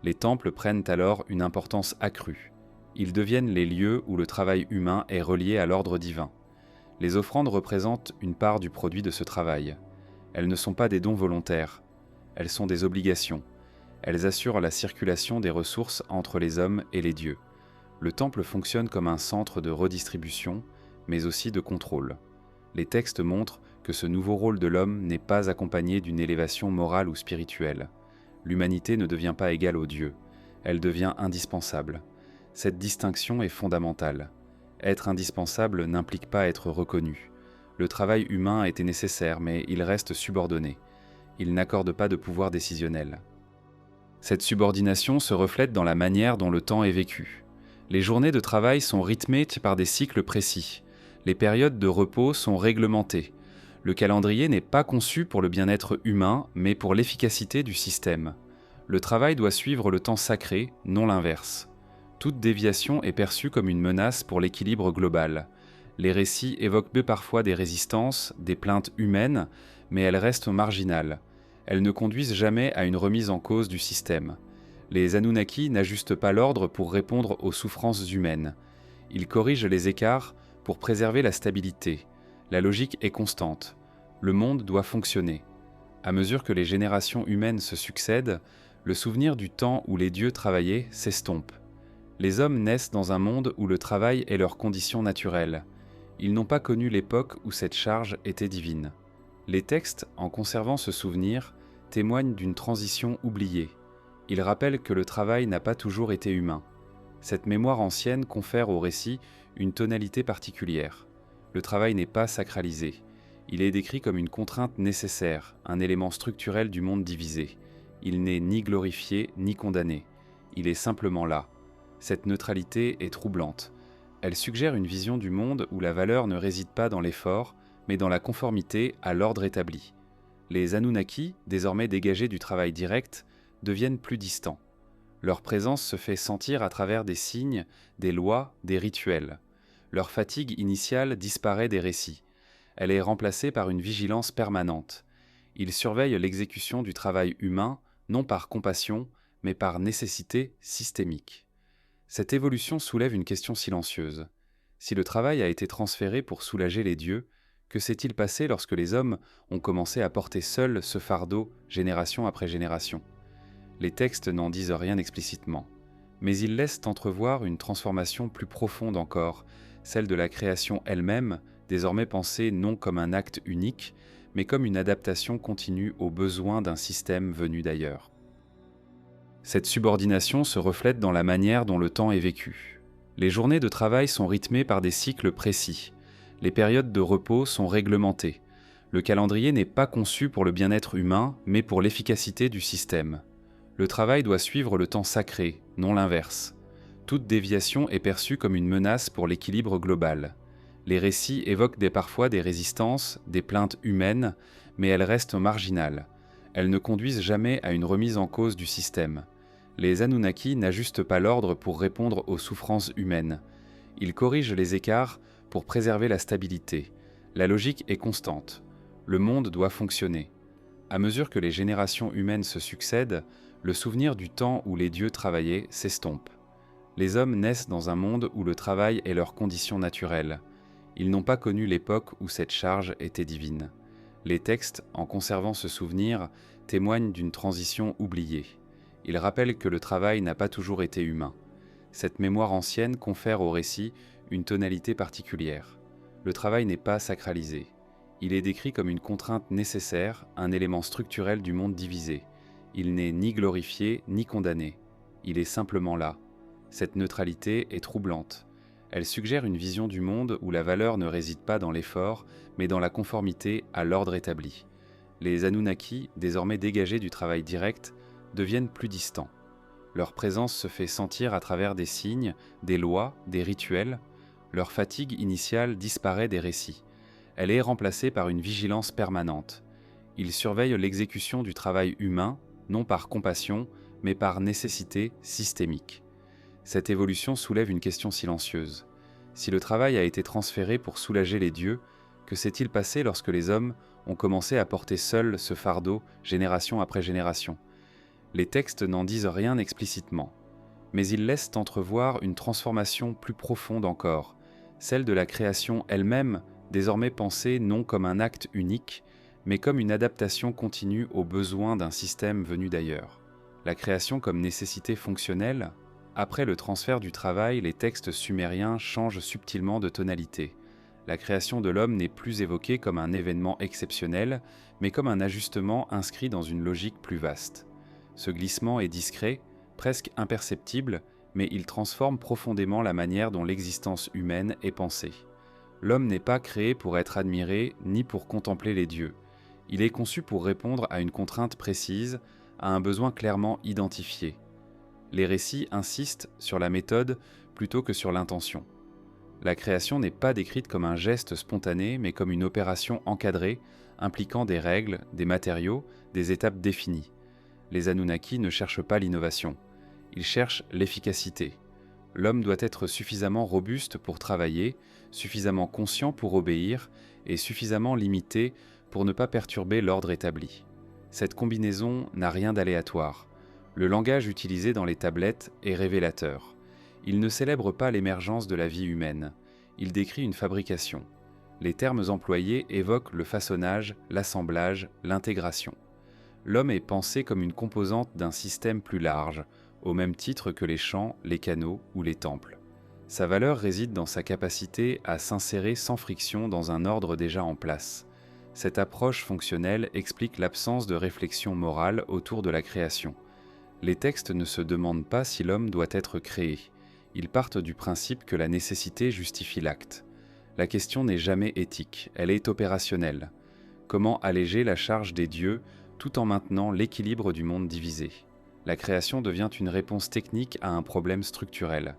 Les temples prennent alors une importance accrue. Ils deviennent les lieux où le travail humain est relié à l'ordre divin. Les offrandes représentent une part du produit de ce travail. Elles ne sont pas des dons volontaires. Elles sont des obligations. Elles assurent la circulation des ressources entre les hommes et les dieux. Le temple fonctionne comme un centre de redistribution, mais aussi de contrôle. Les textes montrent que ce nouveau rôle de l'homme n'est pas accompagné d'une élévation morale ou spirituelle. L'humanité ne devient pas égale aux dieux, elle devient indispensable. Cette distinction est fondamentale. Être indispensable n'implique pas être reconnu. Le travail humain était nécessaire, mais il reste subordonné. Il n'accorde pas de pouvoir décisionnel. Cette subordination se reflète dans la manière dont le temps est vécu. Les journées de travail sont rythmées par des cycles précis. Les périodes de repos sont réglementées. Le calendrier n'est pas conçu pour le bien-être humain, mais pour l'efficacité du système. Le travail doit suivre le temps sacré, non l'inverse. Toute déviation est perçue comme une menace pour l'équilibre global. Les récits évoquent peu parfois des résistances, des plaintes humaines, mais elles restent marginales. Elles ne conduisent jamais à une remise en cause du système. Les Anunnaki n'ajustent pas l'ordre pour répondre aux souffrances humaines. Ils corrigent les écarts pour préserver la stabilité. La logique est constante. Le monde doit fonctionner. À mesure que les générations humaines se succèdent, le souvenir du temps où les dieux travaillaient s'estompe. Les hommes naissent dans un monde où le travail est leur condition naturelle. Ils n'ont pas connu l'époque où cette charge était divine. Les textes, en conservant ce souvenir, témoignent d'une transition oubliée. Ils rappellent que le travail n'a pas toujours été humain. Cette mémoire ancienne confère au récit une tonalité particulière. Le travail n'est pas sacralisé. Il est décrit comme une contrainte nécessaire, un élément structurel du monde divisé. Il n'est ni glorifié ni condamné. Il est simplement là. Cette neutralité est troublante. Elle suggère une vision du monde où la valeur ne réside pas dans l'effort, mais dans la conformité à l'ordre établi. Les Anunnaki, désormais dégagés du travail direct, deviennent plus distants. Leur présence se fait sentir à travers des signes, des lois, des rituels. Leur fatigue initiale disparaît des récits. Elle est remplacée par une vigilance permanente. Ils surveillent l'exécution du travail humain, non par compassion, mais par nécessité systémique. Cette évolution soulève une question silencieuse. Si le travail a été transféré pour soulager les dieux, que s'est-il passé lorsque les hommes ont commencé à porter seuls ce fardeau génération après génération ? Les textes n'en disent rien explicitement, mais ils laissent entrevoir une transformation plus profonde encore, celle de la création elle-même, désormais pensée non comme un acte unique, mais comme une adaptation continue aux besoins d'un système venu d'ailleurs. Cette subordination se reflète dans la manière dont le temps est vécu. Les journées de travail sont rythmées par des cycles précis. Les périodes de repos sont réglementées. Le calendrier n'est pas conçu pour le bien-être humain, mais pour l'efficacité du système. Le travail doit suivre le temps sacré, non l'inverse. Toute déviation est perçue comme une menace pour l'équilibre global. Les récits évoquent parfois des résistances, des plaintes humaines, mais elles restent marginales. Elles ne conduisent jamais à une remise en cause du système. Les Anunnaki n'ajustent pas l'ordre pour répondre aux souffrances humaines. Ils corrigent les écarts pour préserver la stabilité. La logique est constante. Le monde doit fonctionner. À mesure que les générations humaines se succèdent, le souvenir du temps où les dieux travaillaient s'estompe. Les hommes naissent dans un monde où le travail est leur condition naturelle. Ils n'ont pas connu l'époque où cette charge était divine. Les textes, en conservant ce souvenir, témoignent d'une transition oubliée. Ils rappellent que le travail n'a pas toujours été humain. Cette mémoire ancienne confère au récit une tonalité particulière. Le travail n'est pas sacralisé. Il est décrit comme une contrainte nécessaire, un élément structurel du monde divisé. Il n'est ni glorifié ni condamné. Il est simplement là. Cette neutralité est troublante. Elle suggère une vision du monde où la valeur ne réside pas dans l'effort, mais dans la conformité à l'ordre établi. Les Anunnaki, désormais dégagés du travail direct, deviennent plus distants. Leur présence se fait sentir à travers des signes, des lois, des rituels. Leur fatigue initiale disparaît des récits. Elle est remplacée par une vigilance permanente. Ils surveillent l'exécution du travail humain, non par compassion, mais par nécessité systémique. Cette évolution soulève une question silencieuse. Si le travail a été transféré pour soulager les dieux, que s'est-il passé lorsque les hommes ont commencé à porter seuls ce fardeau, génération après génération ? Les textes n'en disent rien explicitement, mais ils laissent entrevoir une transformation plus profonde encore, celle de la création elle-même, désormais pensée non comme un acte unique, mais comme une adaptation continue aux besoins d'un système venu d'ailleurs. La création comme nécessité fonctionnelle. Après le transfert du travail, les textes sumériens changent subtilement de tonalité. La création de l'homme n'est plus évoquée comme un événement exceptionnel, mais comme un ajustement inscrit dans une logique plus vaste. Ce glissement est discret, presque imperceptible, mais il transforme profondément la manière dont l'existence humaine est pensée. L'homme n'est pas créé pour être admiré ni pour contempler les dieux. Il est conçu pour répondre à une contrainte précise, à un besoin clairement identifié. Les récits insistent sur la méthode plutôt que sur l'intention. La création n'est pas décrite comme un geste spontané, mais comme une opération encadrée, impliquant des règles, des matériaux, des étapes définies. Les Anunnaki ne cherchent pas l'innovation. Ils cherchent l'efficacité. L'homme doit être suffisamment robuste pour travailler, suffisamment conscient pour obéir et suffisamment limité pour ne pas perturber l'ordre établi. Cette combinaison n'a rien d'aléatoire. Le langage utilisé dans les tablettes est révélateur. Il ne célèbre pas l'émergence de la vie humaine. Il décrit une fabrication. Les termes employés évoquent le façonnage, l'assemblage, l'intégration. L'homme est pensé comme une composante d'un système plus large, au même titre que les champs, les canaux ou les temples. Sa valeur réside dans sa capacité à s'insérer sans friction dans un ordre déjà en place. Cette approche fonctionnelle explique l'absence de réflexion morale autour de la création. Les textes ne se demandent pas si l'homme doit être créé. Ils partent du principe que la nécessité justifie l'acte. La question n'est jamais éthique, elle est opérationnelle. Comment alléger la charge des dieux tout en maintenant l'équilibre du monde divisé? La création devient une réponse technique à un problème structurel.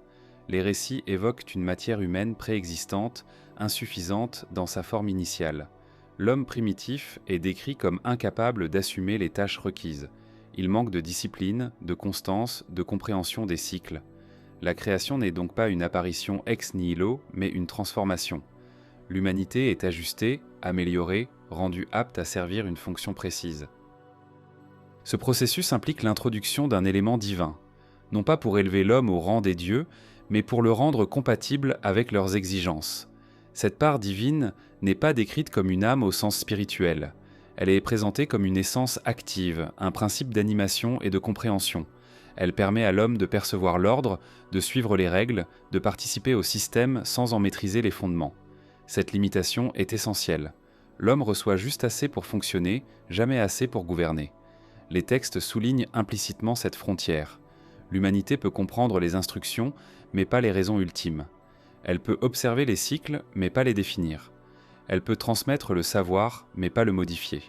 Les récits évoquent une matière humaine préexistante, insuffisante dans sa forme initiale. L'homme primitif est décrit comme incapable d'assumer les tâches requises. Il manque de discipline, de constance, de compréhension des cycles. La création n'est donc pas une apparition ex nihilo, mais une transformation. L'humanité est ajustée, améliorée, rendue apte à servir une fonction précise. Ce processus implique l'introduction d'un élément divin, non pas pour élever l'homme au rang des dieux, mais pour le rendre compatible avec leurs exigences. Cette part divine n'est pas décrite comme une âme au sens spirituel. Elle est présentée comme une essence active, un principe d'animation et de compréhension. Elle permet à l'homme de percevoir l'ordre, de suivre les règles, de participer au système sans en maîtriser les fondements. Cette limitation est essentielle. L'homme reçoit juste assez pour fonctionner, jamais assez pour gouverner. Les textes soulignent implicitement cette frontière. L'humanité peut comprendre les instructions, mais pas les raisons ultimes. Elle peut observer les cycles, mais pas les définir. Elle peut transmettre le savoir, mais pas le modifier.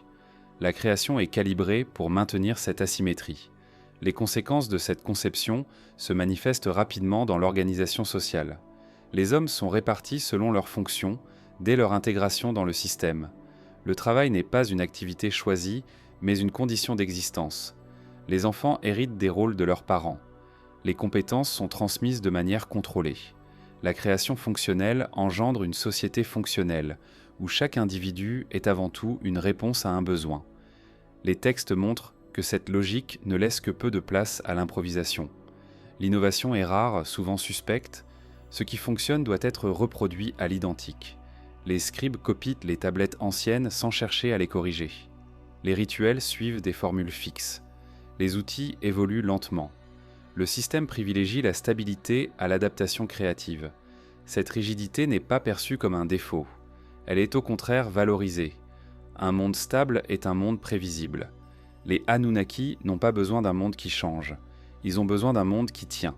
La création est calibrée pour maintenir cette asymétrie. Les conséquences de cette conception se manifestent rapidement dans l'organisation sociale. Les hommes sont répartis selon leurs fonctions, dès leur intégration dans le système. Le travail n'est pas une activité choisie, mais une condition d'existence. Les enfants héritent des rôles de leurs parents. Les compétences sont transmises de manière contrôlée. La création fonctionnelle engendre une société fonctionnelle, où chaque individu est avant tout une réponse à un besoin. Les textes montrent que cette logique ne laisse que peu de place à l'improvisation. L'innovation est rare, souvent suspecte. Ce qui fonctionne doit être reproduit à l'identique. Les scribes copient les tablettes anciennes sans chercher à les corriger. Les rituels suivent des formules fixes. Les outils évoluent lentement. Le système privilégie la stabilité à l'adaptation créative. Cette rigidité n'est pas perçue comme un défaut. Elle est au contraire valorisée. Un monde stable est un monde prévisible. Les Anunnaki n'ont pas besoin d'un monde qui change. Ils ont besoin d'un monde qui tient.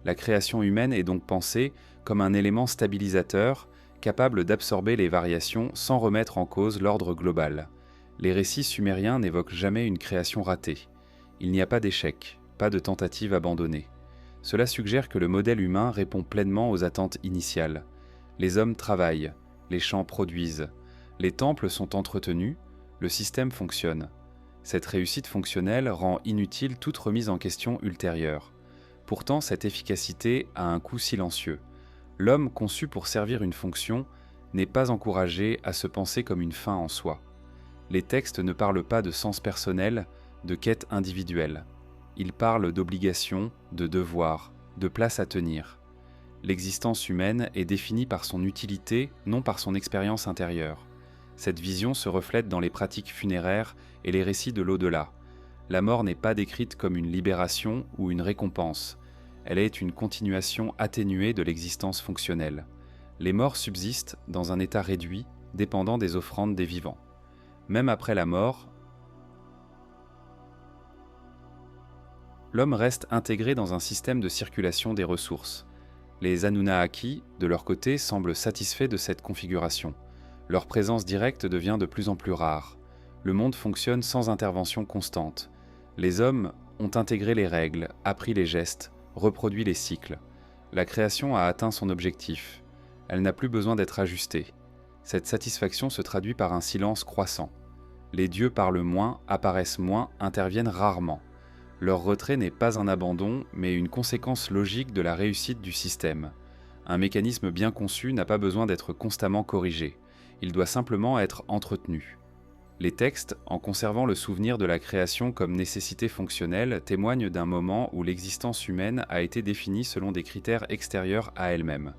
La création humaine est donc pensée comme un élément stabilisateur, capable d'absorber les variations sans remettre en cause l'ordre global. Les récits sumériens n'évoquent jamais une création ratée. Il n'y a pas d'échec, pas de tentative abandonnée. Cela suggère que le modèle humain répond pleinement aux attentes initiales. Les hommes travaillent, les champs produisent, les temples sont entretenus, le système fonctionne. Cette réussite fonctionnelle rend inutile toute remise en question ultérieure. Pourtant, cette efficacité a un coût silencieux. L'homme conçu pour servir une fonction n'est pas encouragé à se penser comme une fin en soi. Les textes ne parlent pas de sens personnel, de quête individuelle. Ils parlent d'obligation, de devoir, de place à tenir. L'existence humaine est définie par son utilité, non par son expérience intérieure. Cette vision se reflète dans les pratiques funéraires et les récits de l'au-delà. La mort n'est pas décrite comme une libération ou une récompense. Elle est une continuation atténuée de l'existence fonctionnelle. Les morts subsistent dans un état réduit, dépendant des offrandes des vivants. Même après la mort, l'homme reste intégré dans un système de circulation des ressources. Les Anunnaki, de leur côté, semblent satisfaits de cette configuration. Leur présence directe devient de plus en plus rare. Le monde fonctionne sans intervention constante. Les hommes ont intégré les règles, appris les gestes, reproduit les cycles. La création a atteint son objectif. Elle n'a plus besoin d'être ajustée. Cette satisfaction se traduit par un silence croissant. Les dieux parlent moins, apparaissent moins, interviennent rarement. Leur retrait n'est pas un abandon, mais une conséquence logique de la réussite du système. Un mécanisme bien conçu n'a pas besoin d'être constamment corrigé. Il doit simplement être entretenu. Les textes, en conservant le souvenir de la création comme nécessité fonctionnelle, témoignent d'un moment où l'existence humaine a été définie selon des critères extérieurs à elle-même.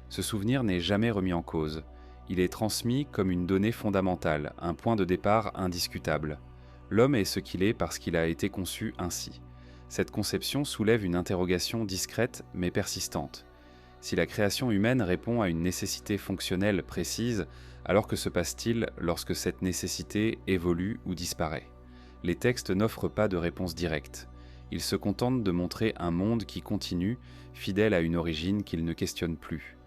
Ce souvenir n'est jamais remis en cause. Il est transmis comme une donnée fondamentale, un point de départ indiscutable. L'homme est ce qu'il est parce qu'il a été conçu ainsi. Cette conception soulève une interrogation discrète mais persistante. Si la création humaine répond à une nécessité fonctionnelle précise, alors que se passe-t-il lorsque cette nécessité évolue ou disparaît ? Les textes n'offrent pas de réponse directe. Ils se contentent de montrer un monde qui continue, fidèle à une origine qu'il ne questionne plus.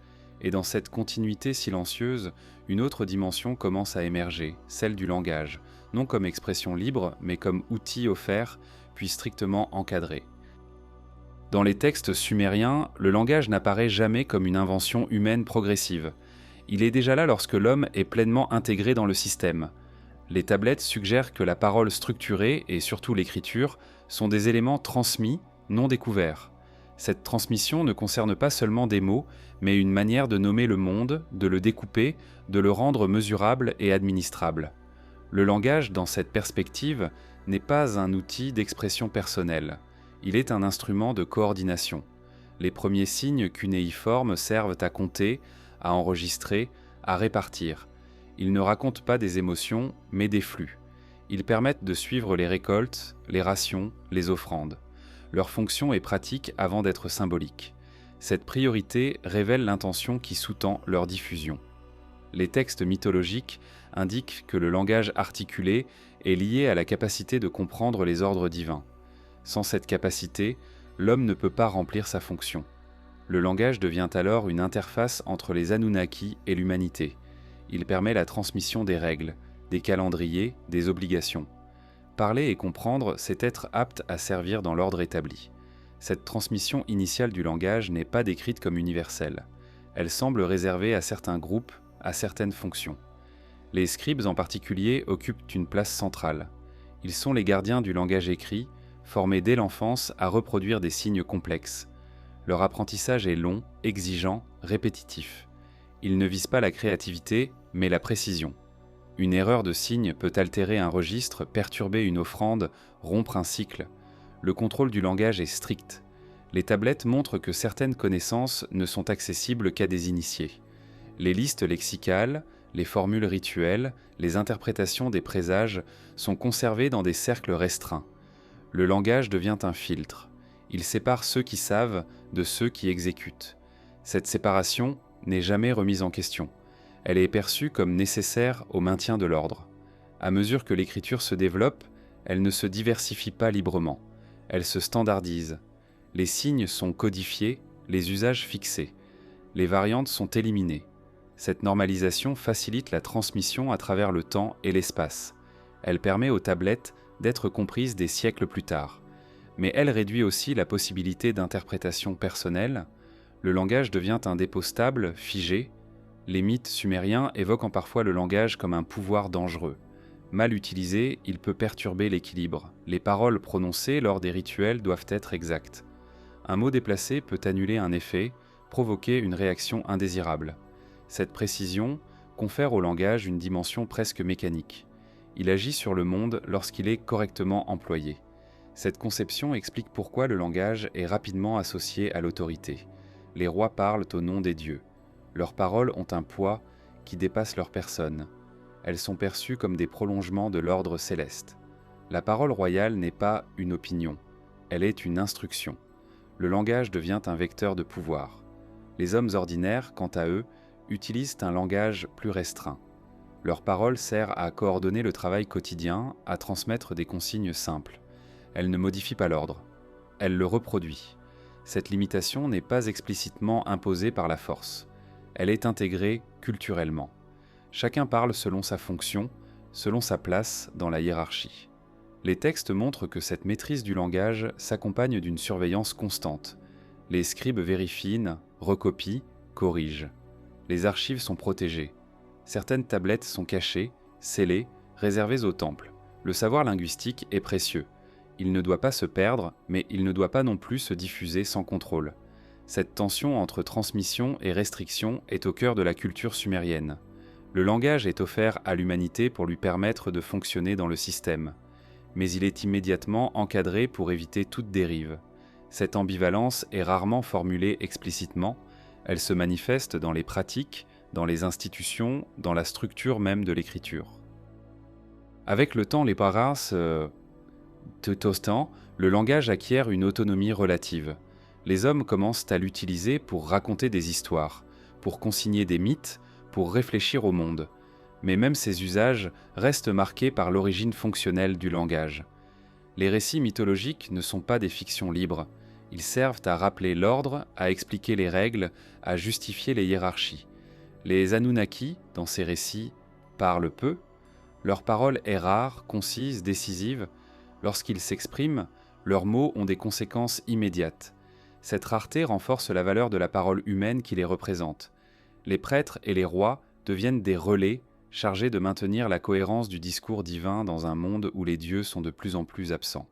Et dans cette continuité silencieuse, une autre dimension commence à émerger, celle du langage, non comme expression libre, mais comme outil offert, puis strictement encadré. Dans les textes sumériens, le langage n'apparaît jamais comme une invention humaine progressive. Il est déjà là lorsque l'homme est pleinement intégré dans le système. Les tablettes suggèrent que la parole structurée, et surtout l'écriture, sont des éléments transmis, non découverts. Cette transmission ne concerne pas seulement des mots, mais une manière de nommer le monde, de le découper, de le rendre mesurable et administrable. Le langage, dans cette perspective, n'est pas un outil d'expression personnelle. Il est un instrument de coordination. Les premiers signes cunéiformes servent à compter, à enregistrer, à répartir. Ils ne racontent pas des émotions, mais des flux. Ils permettent de suivre les récoltes, les rations, les offrandes. Leur fonction est pratique avant d'être symbolique. Cette priorité révèle l'intention qui sous-tend leur diffusion. Les textes mythologiques indiquent que le langage articulé est lié à la capacité de comprendre les ordres divins. Sans cette capacité, l'homme ne peut pas remplir sa fonction. Le langage devient alors une interface entre les Anunnaki et l'humanité. Il permet la transmission des règles, des calendriers, des obligations. Parler et comprendre, c'est être apte à servir dans l'ordre établi. Cette transmission initiale du langage n'est pas décrite comme universelle. Elle semble réservée à certains groupes, à certaines fonctions. Les scribes en particulier occupent une place centrale. Ils sont les gardiens du langage écrit, formés dès l'enfance à reproduire des signes complexes. Leur apprentissage est long, exigeant, répétitif. Ils ne visent pas la créativité, mais la précision. Une erreur de signe peut altérer un registre, perturber une offrande, rompre un cycle. Le contrôle du langage est strict. Les tablettes montrent que certaines connaissances ne sont accessibles qu'à des initiés. Les listes lexicales, les formules rituelles, les interprétations des présages sont conservées dans des cercles restreints. Le langage devient un filtre. Il sépare ceux qui savent de ceux qui exécutent. Cette séparation n'est jamais remise en question. Elle est perçue comme nécessaire au maintien de l'ordre. À mesure que l'écriture se développe, elle ne se diversifie pas librement. Elle se standardise. Les signes sont codifiés, les usages fixés. Les variantes sont éliminées. Cette normalisation facilite la transmission à travers le temps et l'espace. Elle permet aux tablettes d'être comprises des siècles plus tard. Mais elle réduit aussi la possibilité d'interprétation personnelle. Le langage devient un dépôt stable, figé. Les mythes sumériens évoquent parfois le langage comme un pouvoir dangereux. Mal utilisé, il peut perturber l'équilibre. Les paroles prononcées lors des rituels doivent être exactes. Un mot déplacé peut annuler un effet, provoquer une réaction indésirable. Cette précision confère au langage une dimension presque mécanique. Il agit sur le monde lorsqu'il est correctement employé. Cette conception explique pourquoi le langage est rapidement associé à l'autorité. Les rois parlent au nom des dieux. Leurs paroles ont un poids qui dépasse leur personne. Elles sont perçues comme des prolongements de l'ordre céleste. La parole royale n'est pas une opinion, elle est une instruction. Le langage devient un vecteur de pouvoir. Les hommes ordinaires, quant à eux, utilisent un langage plus restreint. Leur parole sert à coordonner le travail quotidien, à transmettre des consignes simples. Elle ne modifie pas l'ordre, elle le reproduit. Cette limitation n'est pas explicitement imposée par la force. Elle est intégrée culturellement. Chacun parle selon sa fonction, selon sa place dans la hiérarchie. Les textes montrent que cette maîtrise du langage s'accompagne d'une surveillance constante. Les scribes vérifient, recopient, corrigent. Les archives sont protégées. Certaines tablettes sont cachées, scellées, réservées au temple. Le savoir linguistique est précieux. Il ne doit pas se perdre, mais il ne doit pas non plus se diffuser sans contrôle. Cette tension entre transmission et restriction est au cœur de la culture sumérienne. Le langage est offert à l'humanité pour lui permettre de fonctionner dans le système. Mais il est immédiatement encadré pour éviter toute dérive. Cette ambivalence est rarement formulée explicitement. Elle se manifeste dans les pratiques, dans les institutions, dans la structure même de l'écriture. Avec le temps, les paras, le langage acquiert une autonomie relative. Les hommes commencent à l'utiliser pour raconter des histoires, pour consigner des mythes, pour réfléchir au monde. Mais même ces usages restent marqués par l'origine fonctionnelle du langage. Les récits mythologiques ne sont pas des fictions libres. Ils servent à rappeler l'ordre, à expliquer les règles, à justifier les hiérarchies. Les Anunnaki, dans ces récits, parlent peu. Leur parole est rare, concise, décisive. Lorsqu'ils s'expriment, leurs mots ont des conséquences immédiates. Cette rareté renforce la valeur de la parole humaine qui les représente. Les prêtres et les rois deviennent des relais chargés de maintenir la cohérence du discours divin dans un monde où les dieux sont de plus en plus absents.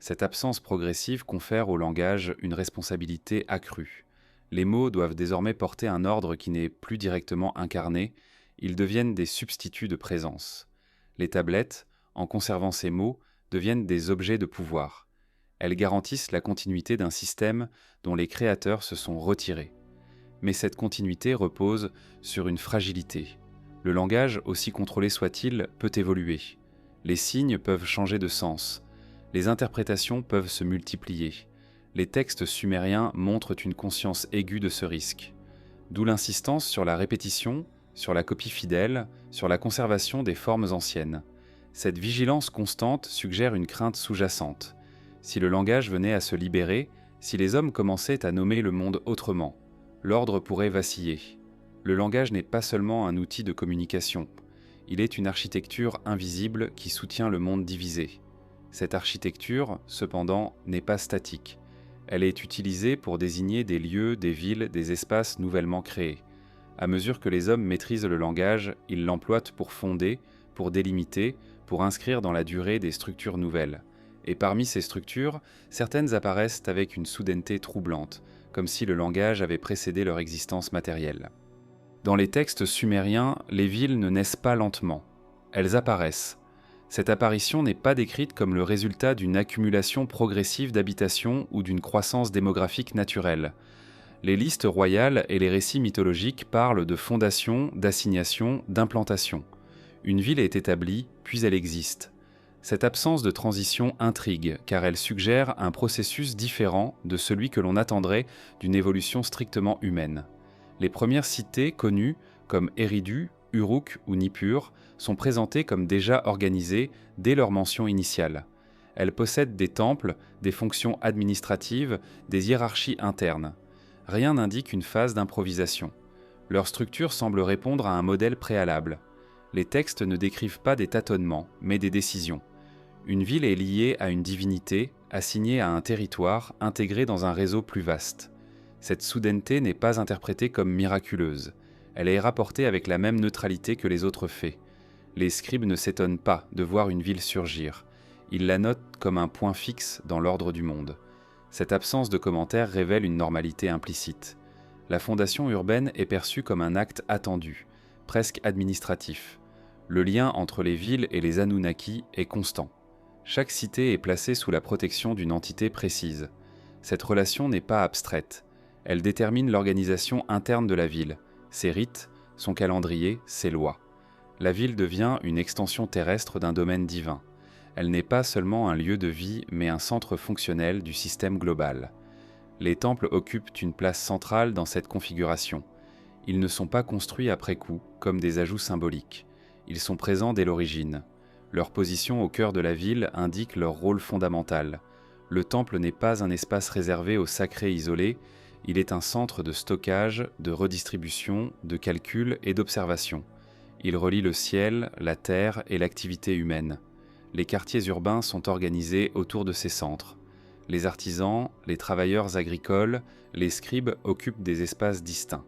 Cette absence progressive confère au langage une responsabilité accrue. Les mots doivent désormais porter un ordre qui n'est plus directement incarné, ils deviennent des substituts de présence. Les tablettes, en conservant ces mots, deviennent des objets de pouvoir. Elles garantissent la continuité d'un système dont les créateurs se sont retirés. Mais cette continuité repose sur une fragilité. Le langage, aussi contrôlé soit-il, peut évoluer. Les signes peuvent changer de sens. Les interprétations peuvent se multiplier. Les textes sumériens montrent une conscience aiguë de ce risque. D'où l'insistance sur la répétition, sur la copie fidèle, sur la conservation des formes anciennes. Cette vigilance constante suggère une crainte sous-jacente. Si le langage venait à se libérer, si les hommes commençaient à nommer le monde autrement, l'ordre pourrait vaciller. Le langage n'est pas seulement un outil de communication, il est une architecture invisible qui soutient le monde divisé. Cette architecture, cependant, n'est pas statique. Elle est utilisée pour désigner des lieux, des villes, des espaces nouvellement créés. À mesure que les hommes maîtrisent le langage, ils l'emploient pour fonder, pour délimiter, pour inscrire dans la durée des structures nouvelles. Et parmi ces structures, certaines apparaissent avec une soudaineté troublante, comme si le langage avait précédé leur existence matérielle. Dans les textes sumériens, les villes ne naissent pas lentement. Elles apparaissent. Cette apparition n'est pas décrite comme le résultat d'une accumulation progressive d'habitations ou d'une croissance démographique naturelle. Les listes royales et les récits mythologiques parlent de fondation, d'assignation, d'implantation. Une ville est établie, puis elle existe. Cette absence de transition intrigue, car elle suggère un processus différent de celui que l'on attendrait d'une évolution strictement humaine. Les premières cités connues, comme Eridu, Uruk ou Nippur, sont présentées comme déjà organisées dès leur mention initiale. Elles possèdent des temples, des fonctions administratives, des hiérarchies internes. Rien n'indique une phase d'improvisation. Leur structure semble répondre à un modèle préalable. Les textes ne décrivent pas des tâtonnements, mais des décisions. Une ville est liée à une divinité, assignée à un territoire, intégré dans un réseau plus vaste. Cette soudaineté n'est pas interprétée comme miraculeuse. Elle est rapportée avec la même neutralité que les autres faits. Les scribes ne s'étonnent pas de voir une ville surgir. Ils la notent comme un point fixe dans l'ordre du monde. Cette absence de commentaires révèle une normalité implicite. La fondation urbaine est perçue comme un acte attendu, presque administratif. Le lien entre les villes et les Anunnaki est constant. Chaque cité est placée sous la protection d'une entité précise. Cette relation n'est pas abstraite. Elle détermine l'organisation interne de la ville, ses rites, son calendrier, ses lois. La ville devient une extension terrestre d'un domaine divin. Elle n'est pas seulement un lieu de vie, mais un centre fonctionnel du système global. Les temples occupent une place centrale dans cette configuration. Ils ne sont pas construits après coup, comme des ajouts symboliques. Ils sont présents dès l'origine. Leur position au cœur de la ville indique leur rôle fondamental. Le temple n'est pas un espace réservé au sacré isolé, il est un centre de stockage, de redistribution, de calcul et d'observation. Il relie le ciel, la terre et l'activité humaine. Les quartiers urbains sont organisés autour de ces centres. Les artisans, les travailleurs agricoles, les scribes occupent des espaces distincts.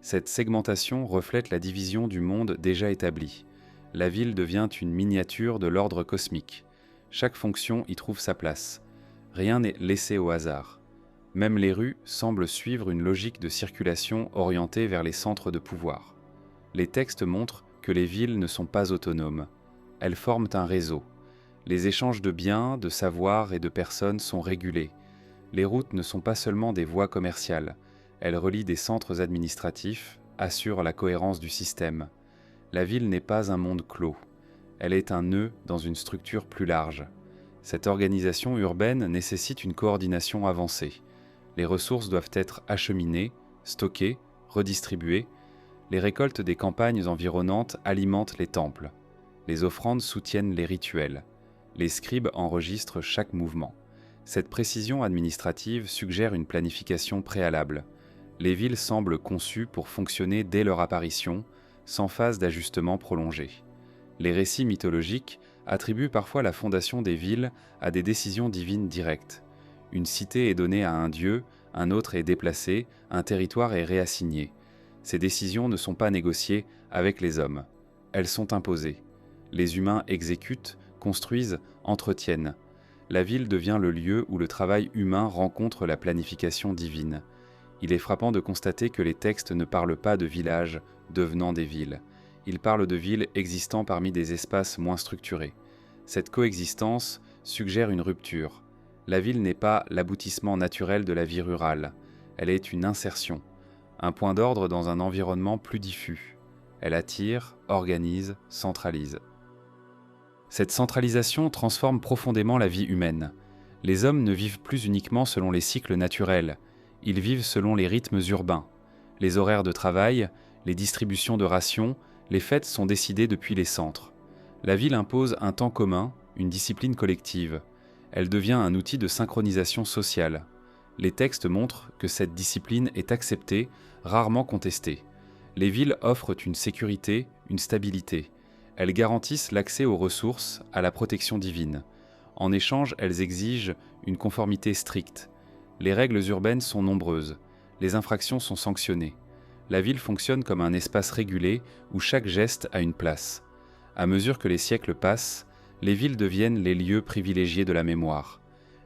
Cette segmentation reflète la division du monde déjà établie. La ville devient une miniature de l'ordre cosmique. Chaque fonction y trouve sa place. Rien n'est laissé au hasard. Même les rues semblent suivre une logique de circulation orientée vers les centres de pouvoir. Les textes montrent que les villes ne sont pas autonomes. Elles forment un réseau. Les échanges de biens, de savoirs et de personnes sont régulés. Les routes ne sont pas seulement des voies commerciales. Elles relient des centres administratifs, assurent la cohérence du système. La ville n'est pas un monde clos. Elle est un nœud dans une structure plus large. Cette organisation urbaine nécessite une coordination avancée. Les ressources doivent être acheminées, stockées, redistribuées. Les récoltes des campagnes environnantes alimentent les temples. Les offrandes soutiennent les rituels. Les scribes enregistrent chaque mouvement. Cette précision administrative suggère une planification préalable. Les villes semblent conçues pour fonctionner dès leur apparition, sans phase d'ajustement prolongée. Les récits mythologiques attribuent parfois la fondation des villes à des décisions divines directes. Une cité est donnée à un dieu, un autre est déplacé, un territoire est réassigné. Ces décisions ne sont pas négociées avec les hommes. Elles sont imposées. Les humains exécutent, construisent, entretiennent. La ville devient le lieu où le travail humain rencontre la planification divine. Il est frappant de constater que les textes ne parlent pas de villages devenant des villes. Ils parlent de villes existant parmi des espaces moins structurés. Cette coexistence suggère une rupture. La ville n'est pas l'aboutissement naturel de la vie rurale. Elle est une insertion, un point d'ordre dans un environnement plus diffus. Elle attire, organise, centralise. Cette centralisation transforme profondément la vie humaine. Les hommes ne vivent plus uniquement selon les cycles naturels, ils vivent selon les rythmes urbains. Les horaires de travail, Les distributions de rations, les fêtes sont décidées depuis les centres. La ville impose un temps commun, une discipline collective. Elle devient un outil de synchronisation sociale. Les textes montrent que cette discipline est acceptée, rarement contestée. Les villes offrent une sécurité, une stabilité. Elles garantissent l'accès aux ressources, à la protection divine. En échange, elles exigent une conformité stricte. Les règles urbaines sont nombreuses. Les infractions sont sanctionnées. La ville fonctionne comme un espace régulé où chaque geste a une place. À mesure que les siècles passent, les villes deviennent les lieux privilégiés de la mémoire.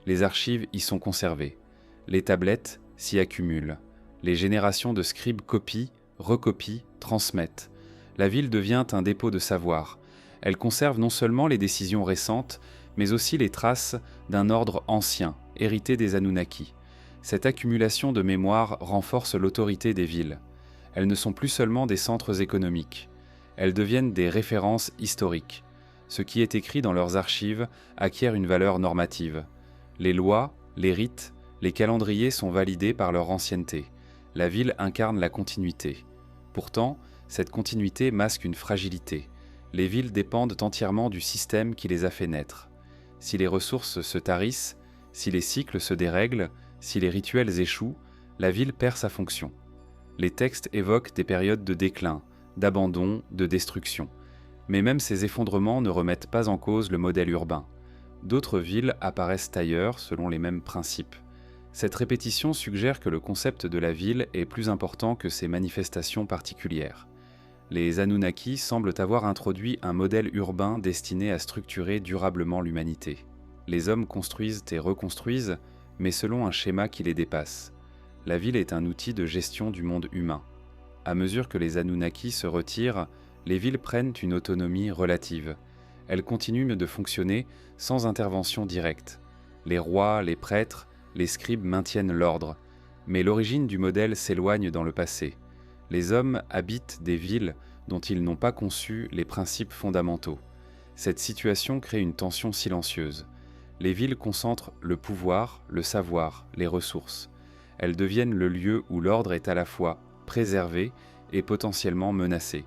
Les archives y sont conservées. Les tablettes s'y accumulent. Les générations de scribes copient, recopient, transmettent. La ville devient un dépôt de savoir. Elle conserve non seulement les décisions récentes, mais aussi les traces d'un ordre ancien, hérité des Anunnaki. Cette accumulation de mémoire renforce l'autorité des villes. Elles ne sont plus seulement des centres économiques. Elles deviennent des références historiques. Ce qui est écrit dans leurs archives acquiert une valeur normative. Les lois, les rites, les calendriers sont validés par leur ancienneté. La ville incarne la continuité. Pourtant, cette continuité masque une fragilité. Les villes dépendent entièrement du système qui les a fait naître. Si les ressources se tarissent, si les cycles se dérèglent, si les rituels échouent, la ville perd sa fonction. Les textes évoquent des périodes de déclin, d'abandon, de destruction. Mais même ces effondrements ne remettent pas en cause le modèle urbain. D'autres villes apparaissent ailleurs selon les mêmes principes. Cette répétition suggère que le concept de la ville est plus important que ses manifestations particulières. Les Anunnaki semblent avoir introduit un modèle urbain destiné à structurer durablement l'humanité. Les hommes construisent et reconstruisent, mais selon un schéma qui les dépasse. La ville est un outil de gestion du monde humain. À mesure que les Anunnaki se retirent, les villes prennent une autonomie relative. Elles continuent de fonctionner sans intervention directe. Les rois, les prêtres, les scribes maintiennent l'ordre, mais l'origine du modèle s'éloigne dans le passé. Les hommes habitent des villes dont ils n'ont pas conçu les principes fondamentaux. Cette situation crée une tension silencieuse. Les villes concentrent le pouvoir, le savoir, les ressources. Elles deviennent le lieu où l'ordre est à la fois préservé et potentiellement menacé.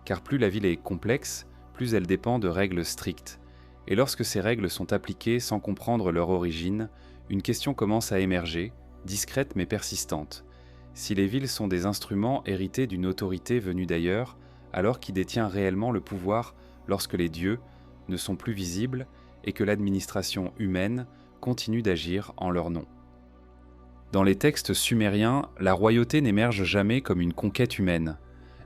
Car plus la ville est complexe, plus elle dépend de règles strictes. Et lorsque ces règles sont appliquées sans comprendre leur origine, une question commence à émerger, discrète mais persistante. Si les villes sont des instruments hérités d'une autorité venue d'ailleurs, alors qui détient réellement le pouvoir lorsque les dieux ne sont plus visibles et que l'administration humaine continue d'agir en leur nom. Dans les textes sumériens, la royauté n'émerge jamais comme une conquête humaine.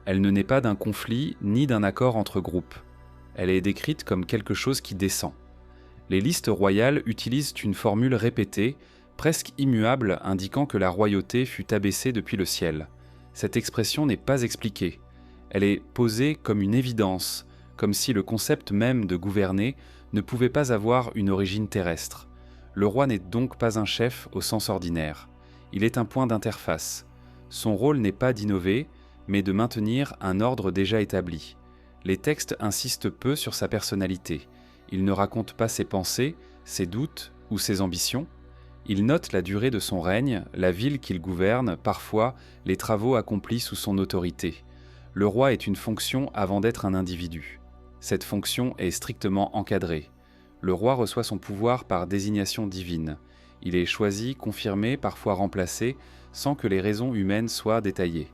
Elle ne naît pas d'un conflit ni d'un accord entre groupes. Elle est décrite comme quelque chose qui descend. Les listes royales utilisent une formule répétée, presque immuable, indiquant que la royauté fut abaissée depuis le ciel. Cette expression n'est pas expliquée. Elle est posée comme une évidence, comme si le concept même de gouverner ne pouvait pas avoir une origine terrestre. Le roi n'est donc pas un chef au sens ordinaire. Il est un point d'interface. Son rôle n'est pas d'innover, mais de maintenir un ordre déjà établi. Les textes insistent peu sur sa personnalité. Ils ne racontent pas ses pensées, ses doutes ou ses ambitions. Ils notent la durée de son règne, la ville qu'il gouverne, parfois les travaux accomplis sous son autorité. Le roi est une fonction avant d'être un individu. Cette fonction est strictement encadrée. Le roi reçoit son pouvoir par désignation divine. Il est choisi, confirmé, parfois remplacé, sans que les raisons humaines soient détaillées.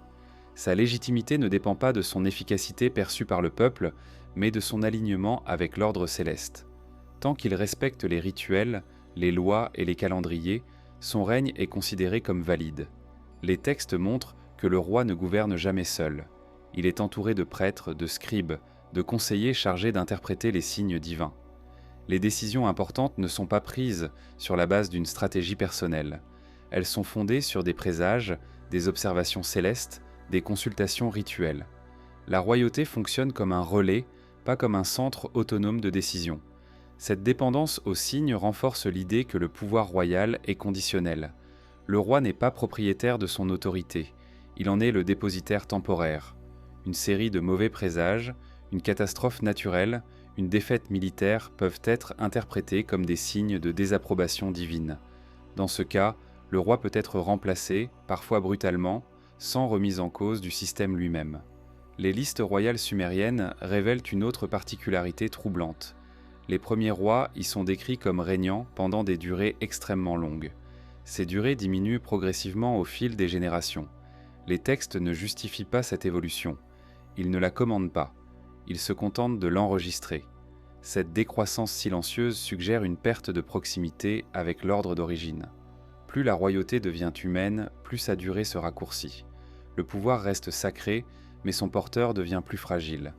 Sa légitimité ne dépend pas de son efficacité perçue par le peuple, mais de son alignement avec l'ordre céleste. Tant qu'il respecte les rituels, les lois et les calendriers, son règne est considéré comme valide. Les textes montrent que le roi ne gouverne jamais seul. Il est entouré de prêtres, de scribes, de conseillers chargés d'interpréter les signes divins. Les décisions importantes ne sont pas prises sur la base d'une stratégie personnelle. Elles sont fondées sur des présages, des observations célestes, des consultations rituelles. La royauté fonctionne comme un relais, pas comme un centre autonome de décision. Cette dépendance aux signes renforce l'idée que le pouvoir royal est conditionnel. Le roi n'est pas propriétaire de son autorité, il en est le dépositaire temporaire. Une série de mauvais présages, une catastrophe naturelle, une défaite militaire peuvent être interprétés comme des signes de désapprobation divine. Dans ce cas, le roi peut être remplacé, parfois brutalement, sans remise en cause du système lui-même. Les listes royales sumériennes révèlent une autre particularité troublante. Les premiers rois y sont décrits comme régnant pendant des durées extrêmement longues. Ces durées diminuent progressivement au fil des générations. Les textes ne justifient pas cette évolution. Ils ne la commandent pas. Ils se contentent de l'enregistrer. Cette décroissance silencieuse suggère une perte de proximité avec l'ordre d'origine. Plus la royauté devient humaine, plus sa durée se raccourcit. Le pouvoir reste sacré, mais son porteur devient plus fragile.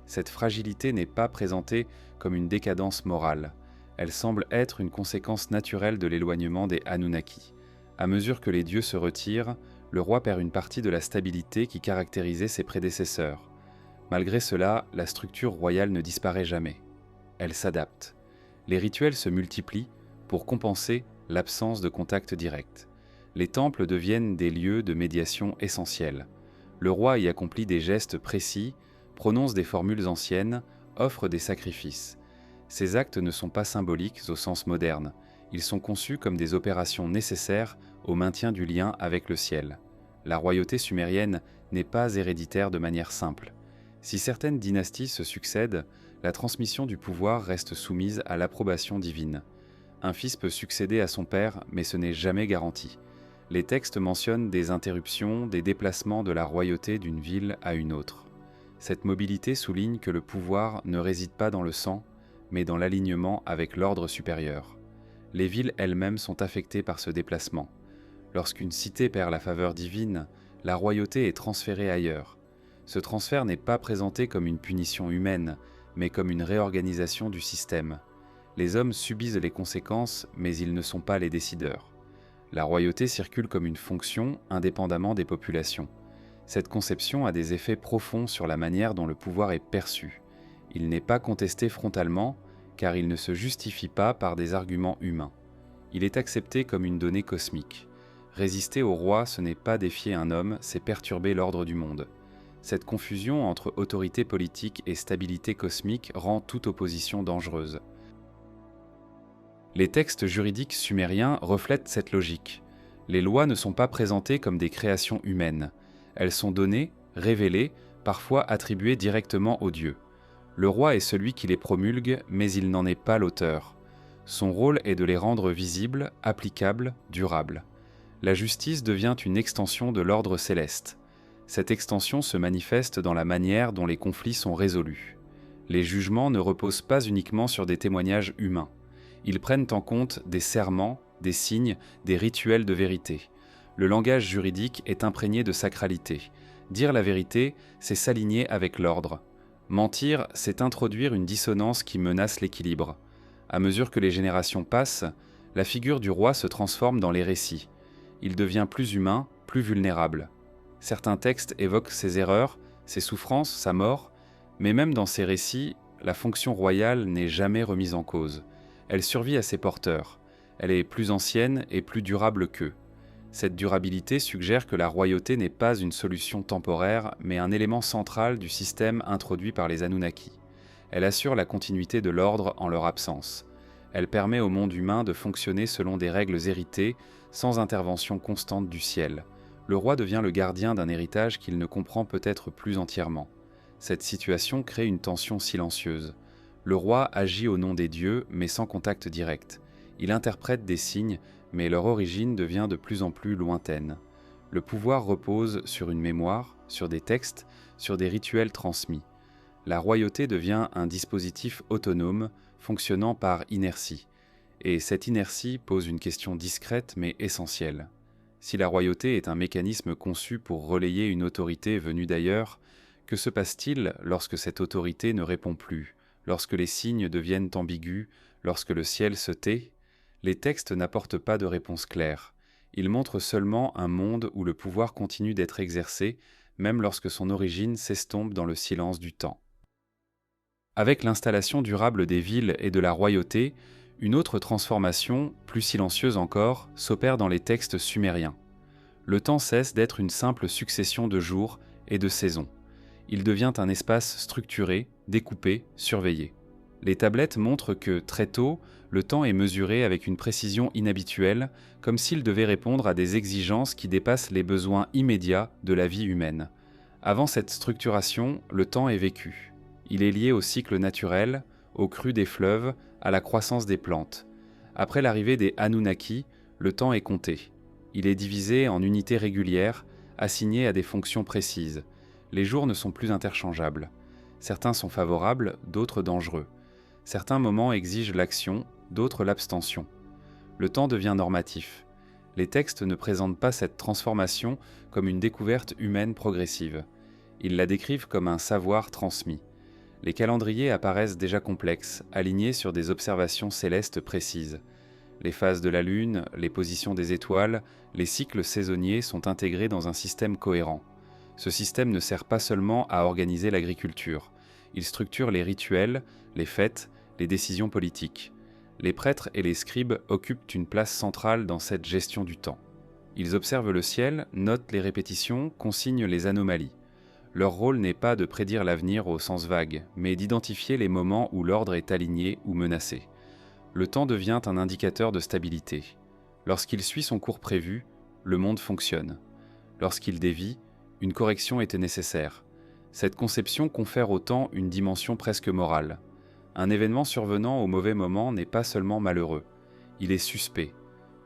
Cette fragilité n'est pas présentée comme une décadence morale. Elle semble être une conséquence naturelle de l'éloignement des Anunnaki. À mesure que les dieux se retirent, le roi perd une partie de la stabilité qui caractérisait ses prédécesseurs. Malgré cela, la structure royale ne disparaît jamais. Elle s'adapte. Les rituels se multiplient pour compenser l'absence de contact direct. Les temples deviennent des lieux de médiation essentiels. Le roi y accomplit des gestes précis, prononce des formules anciennes, offre des sacrifices. Ces actes ne sont pas symboliques au sens moderne. Ils sont conçus comme des opérations nécessaires au maintien du lien avec le ciel. La royauté sumérienne n'est pas héréditaire de manière simple. Si certaines dynasties se succèdent, la transmission du pouvoir reste soumise à l'approbation divine. Un fils peut succéder à son père, mais ce n'est jamais garanti. Les textes mentionnent des interruptions, des déplacements de la royauté d'une ville à une autre. Cette mobilité souligne que le pouvoir ne réside pas dans le sang, mais dans l'alignement avec l'ordre supérieur. Les villes elles-mêmes sont affectées par ce déplacement. Lorsqu'une cité perd la faveur divine, la royauté est transférée ailleurs. Ce transfert n'est pas présenté comme une punition humaine, mais comme une réorganisation du système. Les hommes subissent les conséquences, mais ils ne sont pas les décideurs. La royauté circule comme une fonction, indépendamment des populations. Cette conception a des effets profonds sur la manière dont le pouvoir est perçu. Il n'est pas contesté frontalement, car il ne se justifie pas par des arguments humains. Il est accepté comme une donnée cosmique. Résister au roi, ce n'est pas défier un homme, c'est perturber l'ordre du monde. Cette confusion entre autorité politique et stabilité cosmique rend toute opposition dangereuse. Les textes juridiques sumériens reflètent cette logique. Les lois ne sont pas présentées comme des créations humaines. Elles sont données, révélées, parfois attribuées directement aux dieux. Le roi est celui qui les promulgue, mais il n'en est pas l'auteur. Son rôle est de les rendre visibles, applicables, durables. La justice devient une extension de l'ordre céleste. Cette extension se manifeste dans la manière dont les conflits sont résolus. Les jugements ne reposent pas uniquement sur des témoignages humains. Ils prennent en compte des serments, des signes, des rituels de vérité. Le langage juridique est imprégné de sacralité. Dire la vérité, c'est s'aligner avec l'ordre. Mentir, c'est introduire une dissonance qui menace l'équilibre. À mesure que les générations passent, la figure du roi se transforme dans les récits. Il devient plus humain, plus vulnérable. Certains textes évoquent ses erreurs, ses souffrances, sa mort, mais même dans ces récits, la fonction royale n'est jamais remise en cause. Elle survit à ses porteurs. Elle est plus ancienne et plus durable qu'eux. Cette durabilité suggère que la royauté n'est pas une solution temporaire, mais un élément central du système introduit par les Anunnaki. Elle assure la continuité de l'ordre en leur absence. Elle permet au monde humain de fonctionner selon des règles héritées, sans intervention constante du ciel. Le roi devient le gardien d'un héritage qu'il ne comprend peut-être plus entièrement. Cette situation crée une tension silencieuse. Le roi agit au nom des dieux, mais sans contact direct. Il interprète des signes, mais leur origine devient de plus en plus lointaine. Le pouvoir repose sur une mémoire, sur des textes, sur des rituels transmis. La royauté devient un dispositif autonome, fonctionnant par inertie. Et cette inertie pose une question discrète mais essentielle. Si la royauté est un mécanisme conçu pour relayer une autorité venue d'ailleurs, que se passe-t-il lorsque cette autorité ne répond plus, lorsque les signes deviennent ambigus, lorsque le ciel se tait? Les textes n'apportent pas de réponse claire. Ils montrent seulement un monde où le pouvoir continue d'être exercé, même lorsque son origine s'estompe dans le silence du temps. Avec l'installation durable des villes et de la royauté, une autre transformation, plus silencieuse encore, s'opère dans les textes sumériens. Le temps cesse d'être une simple succession de jours et de saisons. Il devient un espace structuré, découpé, surveillé. Les tablettes montrent que, très tôt, le temps est mesuré avec une précision inhabituelle, comme s'il devait répondre à des exigences qui dépassent les besoins immédiats de la vie humaine. Avant cette structuration, le temps est vécu. Il est lié au cycle naturel, au cru des fleuves, à la croissance des plantes. Après l'arrivée des Anunnaki, le temps est compté. Il est divisé en unités régulières, assignées à des fonctions précises. Les jours ne sont plus interchangeables. Certains sont favorables, d'autres dangereux. Certains moments exigent l'action, d'autres l'abstention. Le temps devient normatif. Les textes ne présentent pas cette transformation comme une découverte humaine progressive. Ils la décrivent comme un savoir transmis. Les calendriers apparaissent déjà complexes, alignés sur des observations célestes précises. Les phases de la Lune, les positions des étoiles, les cycles saisonniers sont intégrés dans un système cohérent. Ce système ne sert pas seulement à organiser l'agriculture. Il structure les rituels, les fêtes, les décisions politiques. Les prêtres et les scribes occupent une place centrale dans cette gestion du temps. Ils observent le ciel, notent les répétitions, consignent les anomalies. Leur rôle n'est pas de prédire l'avenir au sens vague, mais d'identifier les moments où l'ordre est aligné ou menacé. Le temps devient un indicateur de stabilité. Lorsqu'il suit son cours prévu, le monde fonctionne. Lorsqu'il dévie, une correction était nécessaire. Cette conception confère au temps une dimension presque morale. Un événement survenant au mauvais moment n'est pas seulement malheureux, il est suspect.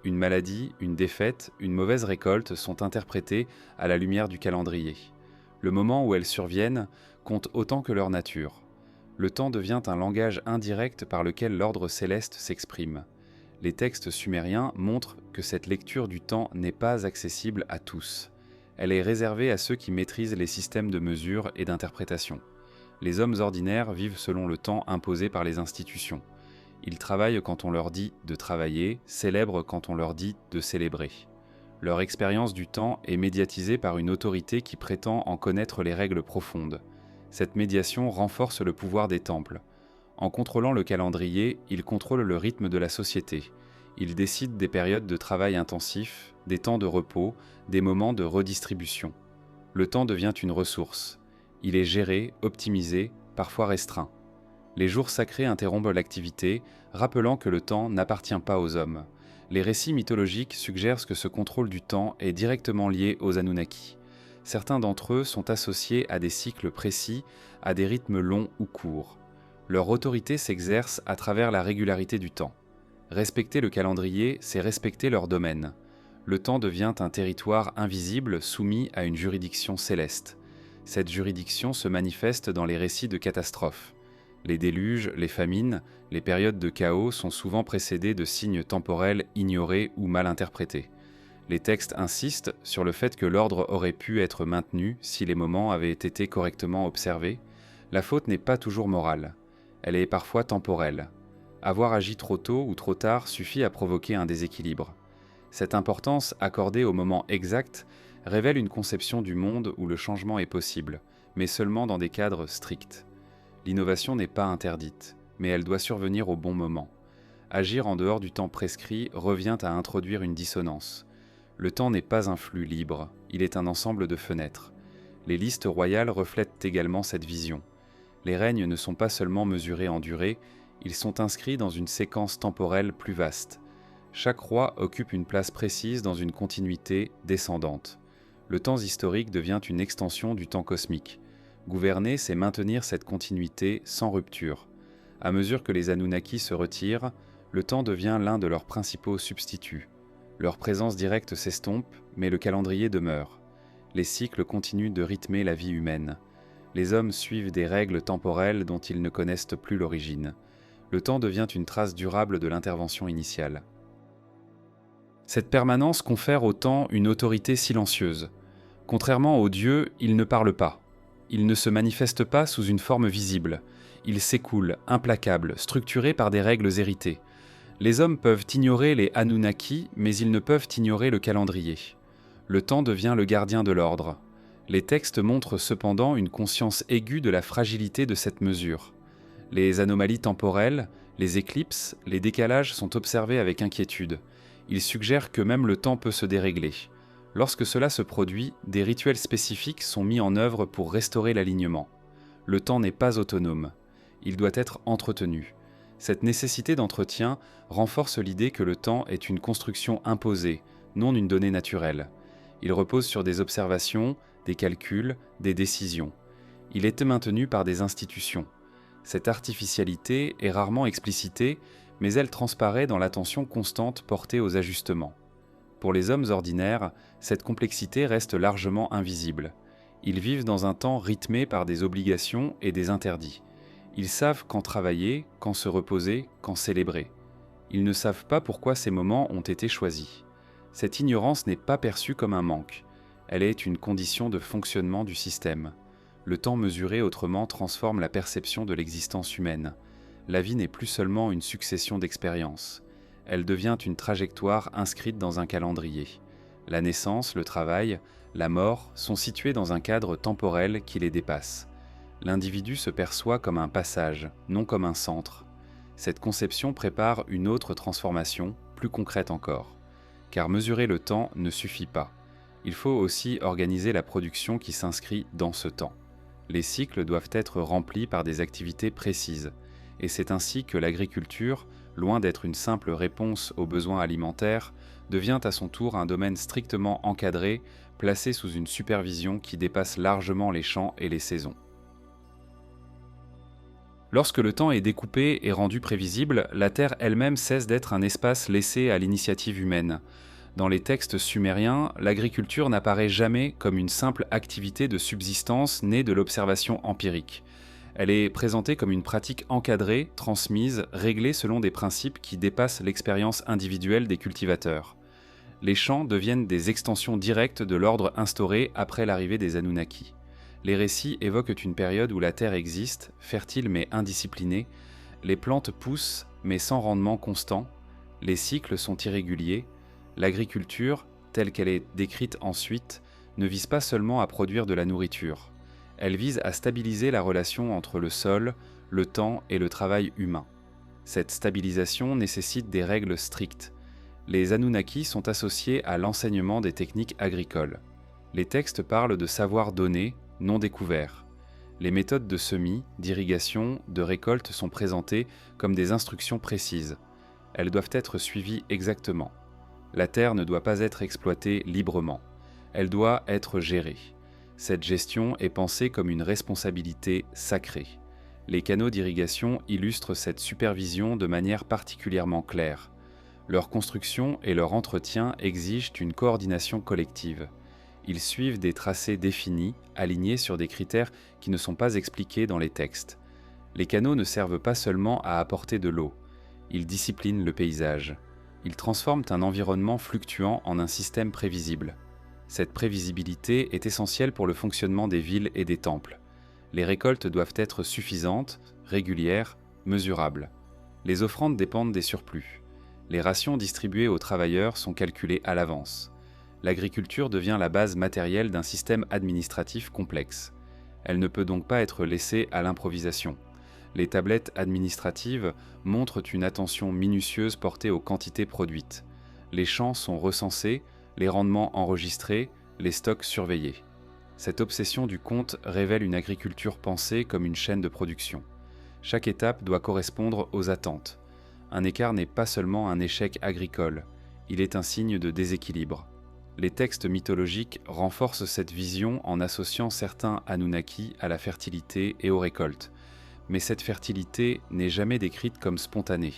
Une maladie, une défaite, une mauvaise récolte sont interprétées à la lumière du calendrier. Le moment où elles surviennent compte autant que leur nature. Le temps devient un langage indirect par lequel l'ordre céleste s'exprime. Les textes sumériens montrent que cette lecture du temps n'est pas accessible à tous. Elle est réservée à ceux qui maîtrisent les systèmes de mesure et d'interprétation. Les hommes ordinaires vivent selon le temps imposé par les institutions. Ils travaillent quand on leur dit de travailler, célèbrent quand on leur dit de célébrer. Leur expérience du temps est médiatisée par une autorité qui prétend en connaître les règles profondes. Cette médiation renforce le pouvoir des temples. En contrôlant le calendrier, ils contrôlent le rythme de la société. Ils décident des périodes de travail intensif, des temps de repos, des moments de redistribution. Le temps devient une ressource. Il est géré, optimisé, parfois restreint. Les jours sacrés interrompent l'activité, rappelant que le temps n'appartient pas aux hommes. Les récits mythologiques suggèrent que ce contrôle du temps est directement lié aux Anunnaki. Certains d'entre eux sont associés à des cycles précis, à des rythmes longs ou courts. Leur autorité s'exerce à travers la régularité du temps. Respecter le calendrier, c'est respecter leur domaine. Le temps devient un territoire invisible soumis à une juridiction céleste. Cette juridiction se manifeste dans les récits de catastrophes. Les déluges, les famines, les périodes de chaos sont souvent précédées de signes temporels ignorés ou mal interprétés. Les textes insistent sur le fait que l'ordre aurait pu être maintenu si les moments avaient été correctement observés. La faute n'est pas toujours morale. Elle est parfois temporelle. Avoir agi trop tôt ou trop tard suffit à provoquer un déséquilibre. Cette importance accordée au moment exact révèle une conception du monde où le changement est possible, mais seulement dans des cadres stricts. L'innovation n'est pas interdite, mais elle doit survenir au bon moment. Agir en dehors du temps prescrit revient à introduire une dissonance. Le temps n'est pas un flux libre, il est un ensemble de fenêtres. Les listes royales reflètent également cette vision. Les règnes ne sont pas seulement mesurés en durée, ils sont inscrits dans une séquence temporelle plus vaste. Chaque roi occupe une place précise dans une continuité descendante. Le temps historique devient une extension du temps cosmique. Gouverner, c'est maintenir cette continuité sans rupture. À mesure que les Anunnaki se retirent, le temps devient l'un de leurs principaux substituts. Leur présence directe s'estompe, mais le calendrier demeure. Les cycles continuent de rythmer la vie humaine. Les hommes suivent des règles temporelles dont ils ne connaissent plus l'origine. Le temps devient une trace durable de l'intervention initiale. Cette permanence confère au temps une autorité silencieuse. Contrairement aux dieux, il ne parle pas. Il ne se manifeste pas sous une forme visible. Il s'écoule, implacable, structuré par des règles héritées. Les hommes peuvent ignorer les Anunnaki, mais ils ne peuvent ignorer le calendrier. Le temps devient le gardien de l'ordre. Les textes montrent cependant une conscience aiguë de la fragilité de cette mesure. Les anomalies temporelles, les éclipses, les décalages sont observés avec inquiétude. Ils suggèrent que même le temps peut se dérégler. Lorsque cela se produit, des rituels spécifiques sont mis en œuvre pour restaurer l'alignement. Le temps n'est pas autonome. Il doit être entretenu. Cette nécessité d'entretien renforce l'idée que le temps est une construction imposée, non une donnée naturelle. Il repose sur des observations, des calculs, des décisions. Il est maintenu par des institutions. Cette artificialité est rarement explicitée, mais elle transparaît dans l'attention constante portée aux ajustements. Pour les hommes ordinaires, cette complexité reste largement invisible. Ils vivent dans un temps rythmé par des obligations et des interdits. Ils savent quand travailler, quand se reposer, quand célébrer. Ils ne savent pas pourquoi ces moments ont été choisis. Cette ignorance n'est pas perçue comme un manque. Elle est une condition de fonctionnement du système. Le temps mesuré autrement transforme la perception de l'existence humaine. La vie n'est plus seulement une succession d'expériences. Elle devient une trajectoire inscrite dans un calendrier. La naissance, le travail, la mort sont situés dans un cadre temporel qui les dépasse. L'individu se perçoit comme un passage, non comme un centre. Cette conception prépare une autre transformation, plus concrète encore. Car mesurer le temps ne suffit pas. Il faut aussi organiser la production qui s'inscrit dans ce temps. Les cycles doivent être remplis par des activités précises. Et c'est ainsi que l'agriculture, loin d'être une simple réponse aux besoins alimentaires, devient à son tour un domaine strictement encadré, placé sous une supervision qui dépasse largement les champs et les saisons. Lorsque le temps est découpé et rendu prévisible, la Terre elle-même cesse d'être un espace laissé à l'initiative humaine. Dans les textes sumériens, l'agriculture n'apparaît jamais comme une simple activité de subsistance née de l'observation empirique. Elle est présentée comme une pratique encadrée, transmise, réglée selon des principes qui dépassent l'expérience individuelle des cultivateurs. Les champs deviennent des extensions directes de l'ordre instauré après l'arrivée des Anunnaki. Les récits évoquent une période où la terre existe, fertile mais indisciplinée, les plantes poussent mais sans rendement constant, les cycles sont irréguliers, l'agriculture, telle qu'elle est décrite ensuite, ne vise pas seulement à produire de la nourriture. Elle vise à stabiliser la relation entre le sol, le temps et le travail humain. Cette stabilisation nécessite des règles strictes. Les Anunnaki sont associés à l'enseignement des techniques agricoles. Les textes parlent de savoir donner, non découvert. Les méthodes de semis, d'irrigation, de récolte sont présentées comme des instructions précises. Elles doivent être suivies exactement. La terre ne doit pas être exploitée librement. Elle doit être gérée. Cette gestion est pensée comme une responsabilité sacrée. Les canaux d'irrigation illustrent cette supervision de manière particulièrement claire. Leur construction et leur entretien exigent une coordination collective. Ils suivent des tracés définis, alignés sur des critères qui ne sont pas expliqués dans les textes. Les canaux ne servent pas seulement à apporter de l'eau, ils disciplinent le paysage. Ils transforment un environnement fluctuant en un système prévisible. Cette prévisibilité est essentielle pour le fonctionnement des villes et des temples. Les récoltes doivent être suffisantes, régulières, mesurables. Les offrandes dépendent des surplus. Les rations distribuées aux travailleurs sont calculées à l'avance. L'agriculture devient la base matérielle d'un système administratif complexe. Elle ne peut donc pas être laissée à l'improvisation. Les tablettes administratives montrent une attention minutieuse portée aux quantités produites. Les champs sont recensés, les rendements enregistrés, les stocks surveillés. Cette obsession du compte révèle une agriculture pensée comme une chaîne de production. Chaque étape doit correspondre aux attentes. Un écart n'est pas seulement un échec agricole, il est un signe de déséquilibre. Les textes mythologiques renforcent cette vision en associant certains Anunnaki à la fertilité et aux récoltes. Mais cette fertilité n'est jamais décrite comme spontanée.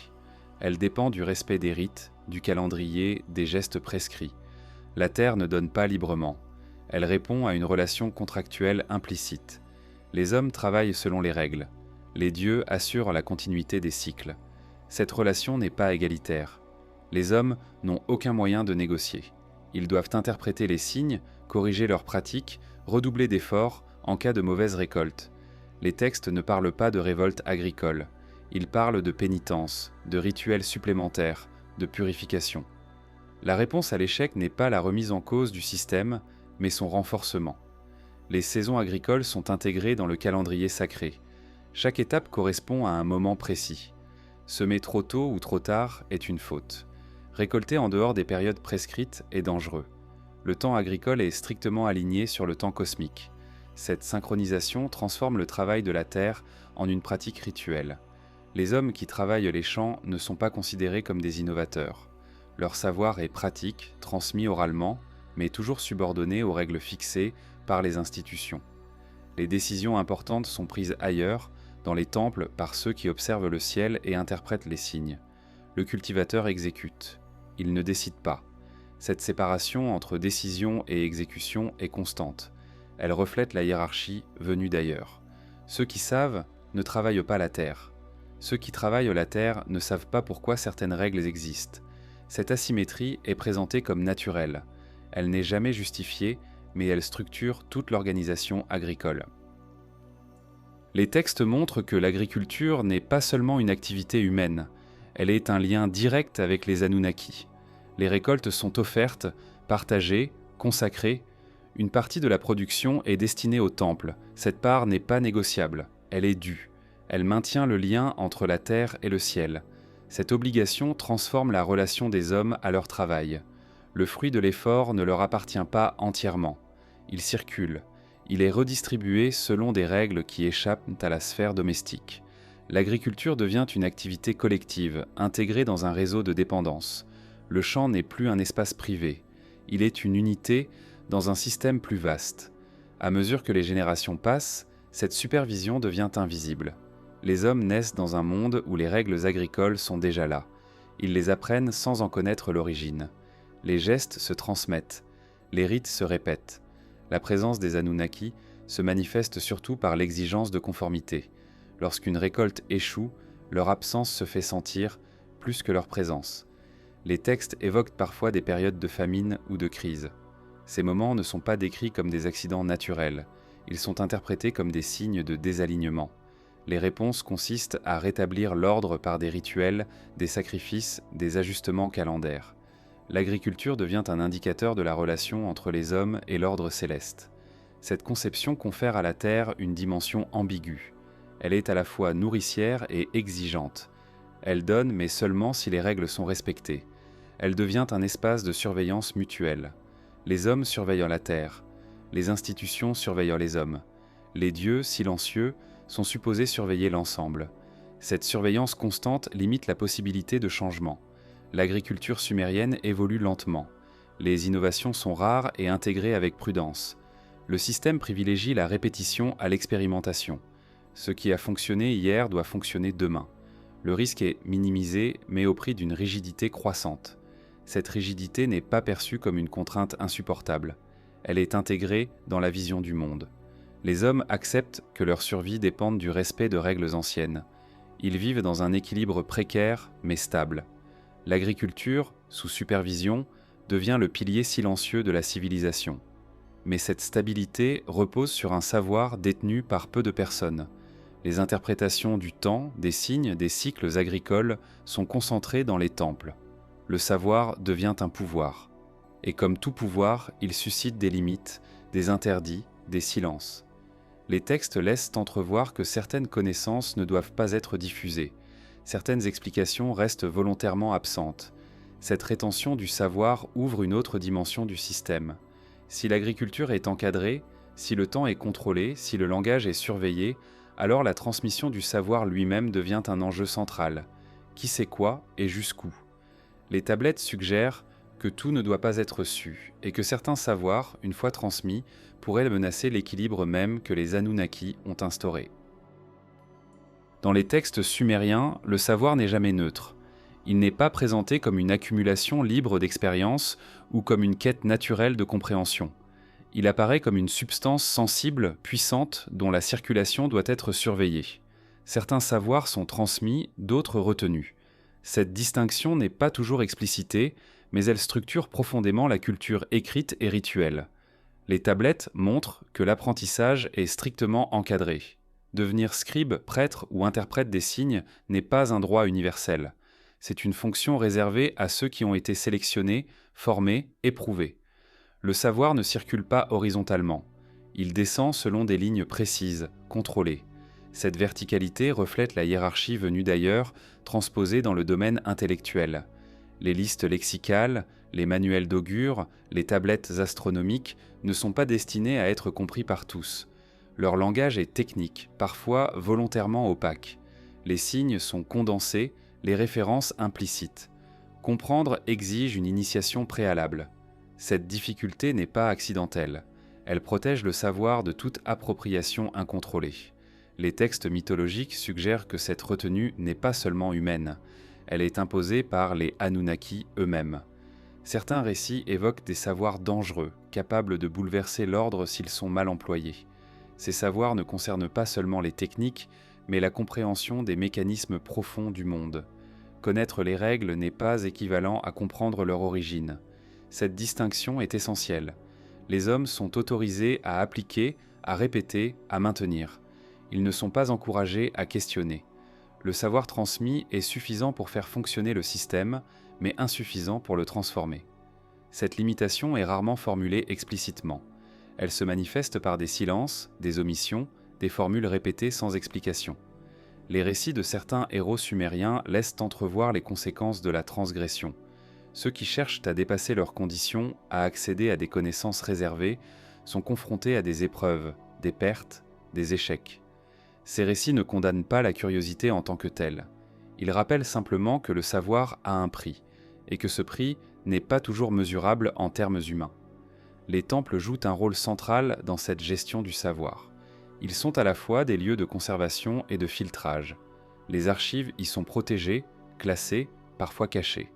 Elle dépend du respect des rites, du calendrier, des gestes prescrits. La terre ne donne pas librement. Elle répond à une relation contractuelle implicite. Les hommes travaillent selon les règles. Les dieux assurent la continuité des cycles. Cette relation n'est pas égalitaire. Les hommes n'ont aucun moyen de négocier. Ils doivent interpréter les signes, corriger leurs pratiques, redoubler d'efforts en cas de mauvaise récolte. Les textes ne parlent pas de révolte agricole. Ils parlent de pénitence, de rituels supplémentaires, de purification. La réponse à l'échec n'est pas la remise en cause du système, mais son renforcement. Les saisons agricoles sont intégrées dans le calendrier sacré. Chaque étape correspond à un moment précis. Semer trop tôt ou trop tard est une faute. Récolter en dehors des périodes prescrites est dangereux. Le temps agricole est strictement aligné sur le temps cosmique. Cette synchronisation transforme le travail de la terre en une pratique rituelle. Les hommes qui travaillent les champs ne sont pas considérés comme des innovateurs. Leur savoir est pratique, transmis oralement, mais toujours subordonné aux règles fixées par les institutions. Les décisions importantes sont prises ailleurs, dans les temples, par ceux qui observent le ciel et interprètent les signes. Le cultivateur exécute. Il ne décide pas. Cette séparation entre décision et exécution est constante. Elle reflète la hiérarchie venue d'ailleurs. Ceux qui savent ne travaillent pas la terre. Ceux qui travaillent la terre ne savent pas pourquoi certaines règles existent. Cette asymétrie est présentée comme naturelle. Elle n'est jamais justifiée, mais elle structure toute l'organisation agricole. Les textes montrent que l'agriculture n'est pas seulement une activité humaine, elle est un lien direct avec les Anunnaki. Les récoltes sont offertes, partagées, consacrées. Une partie de la production est destinée au temple. Cette part n'est pas négociable, elle est due. Elle maintient le lien entre la terre et le ciel. Cette obligation transforme la relation des hommes à leur travail. Le fruit de l'effort ne leur appartient pas entièrement. Il circule. Il est redistribué selon des règles qui échappent à la sphère domestique. L'agriculture devient une activité collective, intégrée dans un réseau de dépendance. Le champ n'est plus un espace privé. Il est une unité dans un système plus vaste. À mesure que les générations passent, cette supervision devient invisible. Les hommes naissent dans un monde où les règles agricoles sont déjà là. Ils les apprennent sans en connaître l'origine. Les gestes se transmettent. Les rites se répètent. La présence des Anunnaki se manifeste surtout par l'exigence de conformité. Lorsqu'une récolte échoue, leur absence se fait sentir plus que leur présence. Les textes évoquent parfois des périodes de famine ou de crise. Ces moments ne sont pas décrits comme des accidents naturels. Ils sont interprétés comme des signes de désalignement. Les réponses consistent à rétablir l'ordre par des rituels, des sacrifices, des ajustements calendaires. L'agriculture devient un indicateur de la relation entre les hommes et l'ordre céleste. Cette conception confère à la Terre une dimension ambiguë. Elle est à la fois nourricière et exigeante. Elle donne, mais seulement si les règles sont respectées. Elle devient un espace de surveillance mutuelle. Les hommes surveillant la Terre, les institutions surveillant les hommes. Les dieux, silencieux, sont supposés surveiller l'ensemble. Cette surveillance constante limite la possibilité de changement. L'agriculture sumérienne évolue lentement. Les innovations sont rares et intégrées avec prudence. Le système privilégie la répétition à l'expérimentation. Ce qui a fonctionné hier doit fonctionner demain. Le risque est minimisé, mais au prix d'une rigidité croissante. Cette rigidité n'est pas perçue comme une contrainte insupportable. Elle est intégrée dans la vision du monde. Les hommes acceptent que leur survie dépende du respect de règles anciennes. Ils vivent dans un équilibre précaire mais stable. L'agriculture, sous supervision, devient le pilier silencieux de la civilisation. Mais cette stabilité repose sur un savoir détenu par peu de personnes. Les interprétations du temps, des signes, des cycles agricoles sont concentrées dans les temples. Le savoir devient un pouvoir. Et comme tout pouvoir, il suscite des limites, des interdits, des silences. Les textes laissent entrevoir que certaines connaissances ne doivent pas être diffusées. Certaines explications restent volontairement absentes. Cette rétention du savoir ouvre une autre dimension du système. Si l'agriculture est encadrée, si le temps est contrôlé, si le langage est surveillé, alors la transmission du savoir lui-même devient un enjeu central. Qui sait quoi et jusqu'où? Les tablettes suggèrent que tout ne doit pas être su, et que certains savoirs, une fois transmis, pourraient menacer l'équilibre même que les Anunnaki ont instauré. Dans les textes sumériens, le savoir n'est jamais neutre. Il n'est pas présenté comme une accumulation libre d'expérience ou comme une quête naturelle de compréhension. Il apparaît comme une substance sensible, puissante, dont la circulation doit être surveillée. Certains savoirs sont transmis, d'autres retenus. Cette distinction n'est pas toujours explicitée, mais elle structure profondément la culture écrite et rituelle. Les tablettes montrent que l'apprentissage est strictement encadré. Devenir scribe, prêtre ou interprète des signes n'est pas un droit universel. C'est une fonction réservée à ceux qui ont été sélectionnés, formés, éprouvés. Le savoir ne circule pas horizontalement. Il descend selon des lignes précises, contrôlées. Cette verticalité reflète la hiérarchie venue d'ailleurs, transposée dans le domaine intellectuel. Les listes lexicales, les manuels d'augure, les tablettes astronomiques ne sont pas destinés à être compris par tous. Leur langage est technique, parfois volontairement opaque. Les signes sont condensés, les références implicites. Comprendre exige une initiation préalable. Cette difficulté n'est pas accidentelle. Elle protège le savoir de toute appropriation incontrôlée. Les textes mythologiques suggèrent que cette retenue n'est pas seulement humaine, elle est imposée par les Anunnaki eux-mêmes. Certains récits évoquent des savoirs dangereux, capables de bouleverser l'ordre s'ils sont mal employés. Ces savoirs ne concernent pas seulement les techniques, mais la compréhension des mécanismes profonds du monde. Connaître les règles n'est pas équivalent à comprendre leur origine. Cette distinction est essentielle. Les hommes sont autorisés à appliquer, à répéter, à maintenir. Ils ne sont pas encouragés à questionner. Le savoir transmis est suffisant pour faire fonctionner le système, mais insuffisant pour le transformer. Cette limitation est rarement formulée explicitement. Elle se manifeste par des silences, des omissions, des formules répétées sans explication. Les récits de certains héros sumériens laissent entrevoir les conséquences de la transgression. Ceux qui cherchent à dépasser leurs conditions, à accéder à des connaissances réservées, sont confrontés à des épreuves, des pertes, des échecs. Ces récits ne condamnent pas la curiosité en tant que telle. Ils rappellent simplement que le savoir a un prix, et que ce prix n'est pas toujours mesurable en termes humains. Les temples jouent un rôle central dans cette gestion du savoir. Ils sont à la fois des lieux de conservation et de filtrage. Les archives y sont protégées, classées, parfois cachées.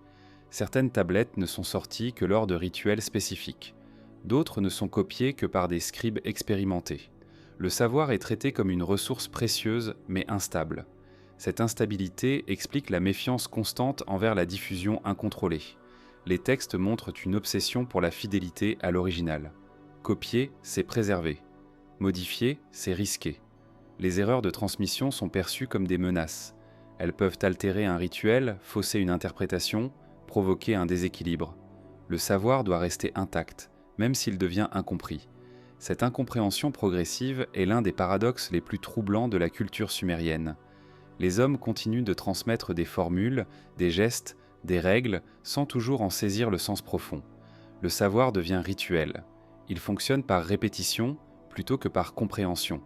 Certaines tablettes ne sont sorties que lors de rituels spécifiques. D'autres ne sont copiées que par des scribes expérimentés. Le savoir est traité comme une ressource précieuse mais instable. Cette instabilité explique la méfiance constante envers la diffusion incontrôlée. Les textes montrent une obsession pour la fidélité à l'original. Copier, c'est préserver. Modifier, c'est risquer. Les erreurs de transmission sont perçues comme des menaces. Elles peuvent altérer un rituel, fausser une interprétation, provoquer un déséquilibre. Le savoir doit rester intact, même s'il devient incompris. Cette incompréhension progressive est l'un des paradoxes les plus troublants de la culture sumérienne. Les hommes continuent de transmettre des formules, des gestes, des règles, sans toujours en saisir le sens profond. Le savoir devient rituel. Il fonctionne par répétition plutôt que par compréhension.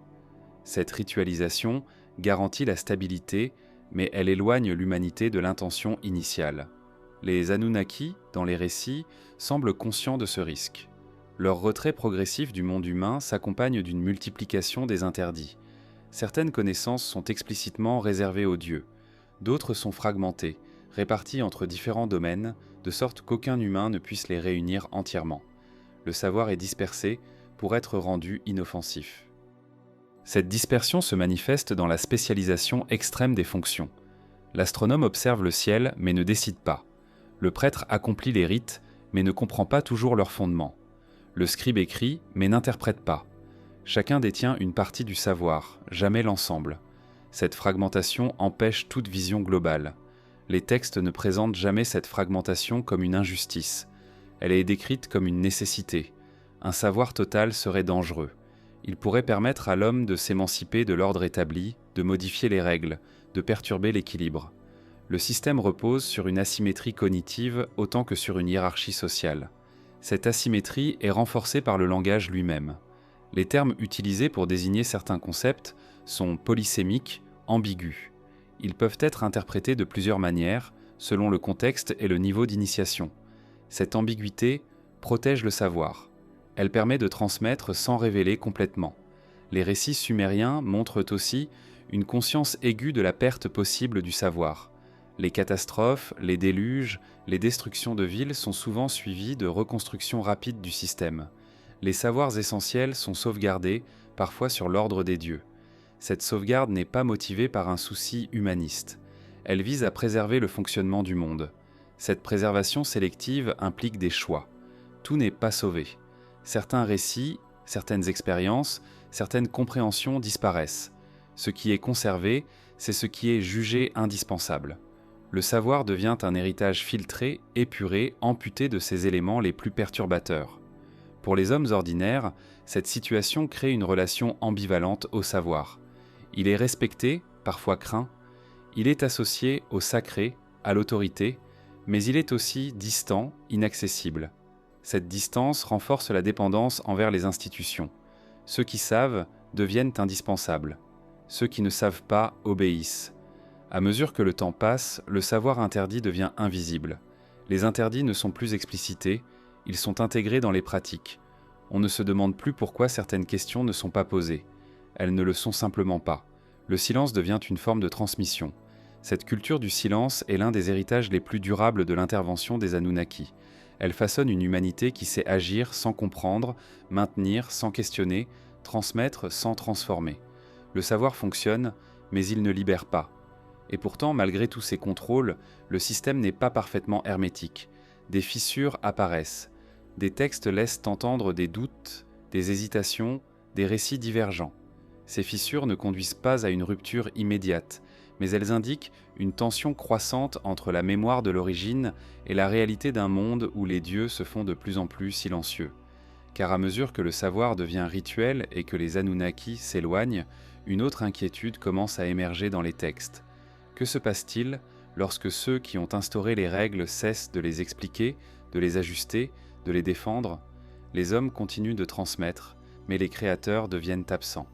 Cette ritualisation garantit la stabilité, mais elle éloigne l'humanité de l'intention initiale. Les Anunnaki, dans les récits, semblent conscients de ce risque. Leur retrait progressif du monde humain s'accompagne d'une multiplication des interdits. Certaines connaissances sont explicitement réservées aux dieux, d'autres sont fragmentées, réparties entre différents domaines, de sorte qu'aucun humain ne puisse les réunir entièrement. Le savoir est dispersé pour être rendu inoffensif. Cette dispersion se manifeste dans la spécialisation extrême des fonctions. L'astronome observe le ciel mais ne décide pas. Le prêtre accomplit les rites mais ne comprend pas toujours leur fondement. Le scribe écrit, mais n'interprète pas. Chacun détient une partie du savoir, jamais l'ensemble. Cette fragmentation empêche toute vision globale. Les textes ne présentent jamais cette fragmentation comme une injustice. Elle est décrite comme une nécessité. Un savoir total serait dangereux. Il pourrait permettre à l'homme de s'émanciper de l'ordre établi, de modifier les règles, de perturber l'équilibre. Le système repose sur une asymétrie cognitive autant que sur une hiérarchie sociale. Cette asymétrie est renforcée par le langage lui-même. Les termes utilisés pour désigner certains concepts sont polysémiques, ambigus. Ils peuvent être interprétés de plusieurs manières, selon le contexte et le niveau d'initiation. Cette ambiguïté protège le savoir. Elle permet de transmettre sans révéler complètement. Les récits sumériens montrent aussi une conscience aiguë de la perte possible du savoir. Les catastrophes, les déluges, les destructions de villes sont souvent suivies de reconstructions rapides du système. Les savoirs essentiels sont sauvegardés, parfois sur l'ordre des dieux. Cette sauvegarde n'est pas motivée par un souci humaniste. Elle vise à préserver le fonctionnement du monde. Cette préservation sélective implique des choix. Tout n'est pas sauvé. Certains récits, certaines expériences, certaines compréhensions disparaissent. Ce qui est conservé, c'est ce qui est jugé indispensable. Le savoir devient un héritage filtré, épuré, amputé de ses éléments les plus perturbateurs. Pour les hommes ordinaires, cette situation crée une relation ambivalente au savoir. Il est respecté, parfois craint. Il est associé au sacré, à l'autorité, mais il est aussi distant, inaccessible. Cette distance renforce la dépendance envers les institutions. Ceux qui savent deviennent indispensables. Ceux qui ne savent pas obéissent. À mesure que le temps passe, le savoir interdit devient invisible. Les interdits ne sont plus explicités, ils sont intégrés dans les pratiques. On ne se demande plus pourquoi certaines questions ne sont pas posées. Elles ne le sont simplement pas. Le silence devient une forme de transmission. Cette culture du silence est l'un des héritages les plus durables de l'intervention des Anunnaki. Elle façonne une humanité qui sait agir sans comprendre, maintenir sans questionner, transmettre sans transformer. Le savoir fonctionne, mais il ne libère pas. Et pourtant, malgré tous ces contrôles, le système n'est pas parfaitement hermétique. Des fissures apparaissent. Des textes laissent entendre des doutes, des hésitations, des récits divergents. Ces fissures ne conduisent pas à une rupture immédiate, mais elles indiquent une tension croissante entre la mémoire de l'origine et la réalité d'un monde où les dieux se font de plus en plus silencieux. Car à mesure que le savoir devient rituel et que les Anunnaki s'éloignent, une autre inquiétude commence à émerger dans les textes. Que se passe-t-il lorsque ceux qui ont instauré les règles cessent de les expliquer, de les ajuster, de les défendre? Les hommes continuent de transmettre, mais les créateurs deviennent absents.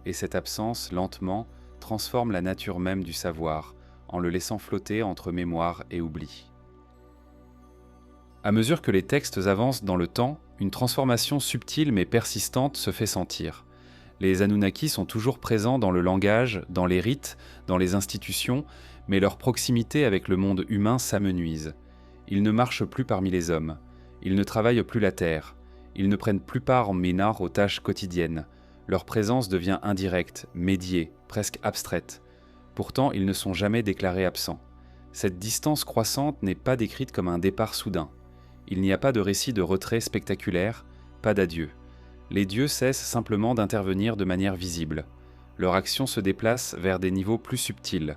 Et cette absence, lentement, transforme la nature même du savoir, en le laissant flotter entre mémoire et oubli. À mesure que les textes avancent dans le temps, une transformation subtile mais persistante se fait sentir. Les Anunnaki sont toujours présents dans le langage, dans les rites, dans les institutions, mais leur proximité avec le monde humain s'amenuise. Ils ne marchent plus parmi les hommes. Ils ne travaillent plus la terre. Ils ne prennent plus part en Ménard aux tâches quotidiennes. Leur présence devient indirecte, médiée, presque abstraite. Pourtant, ils ne sont jamais déclarés absents. Cette distance croissante n'est pas décrite comme un départ soudain. Il n'y a pas de récit de retrait spectaculaire, pas d'adieu. Les dieux cessent simplement d'intervenir de manière visible. Leur action se déplace vers des niveaux plus subtils.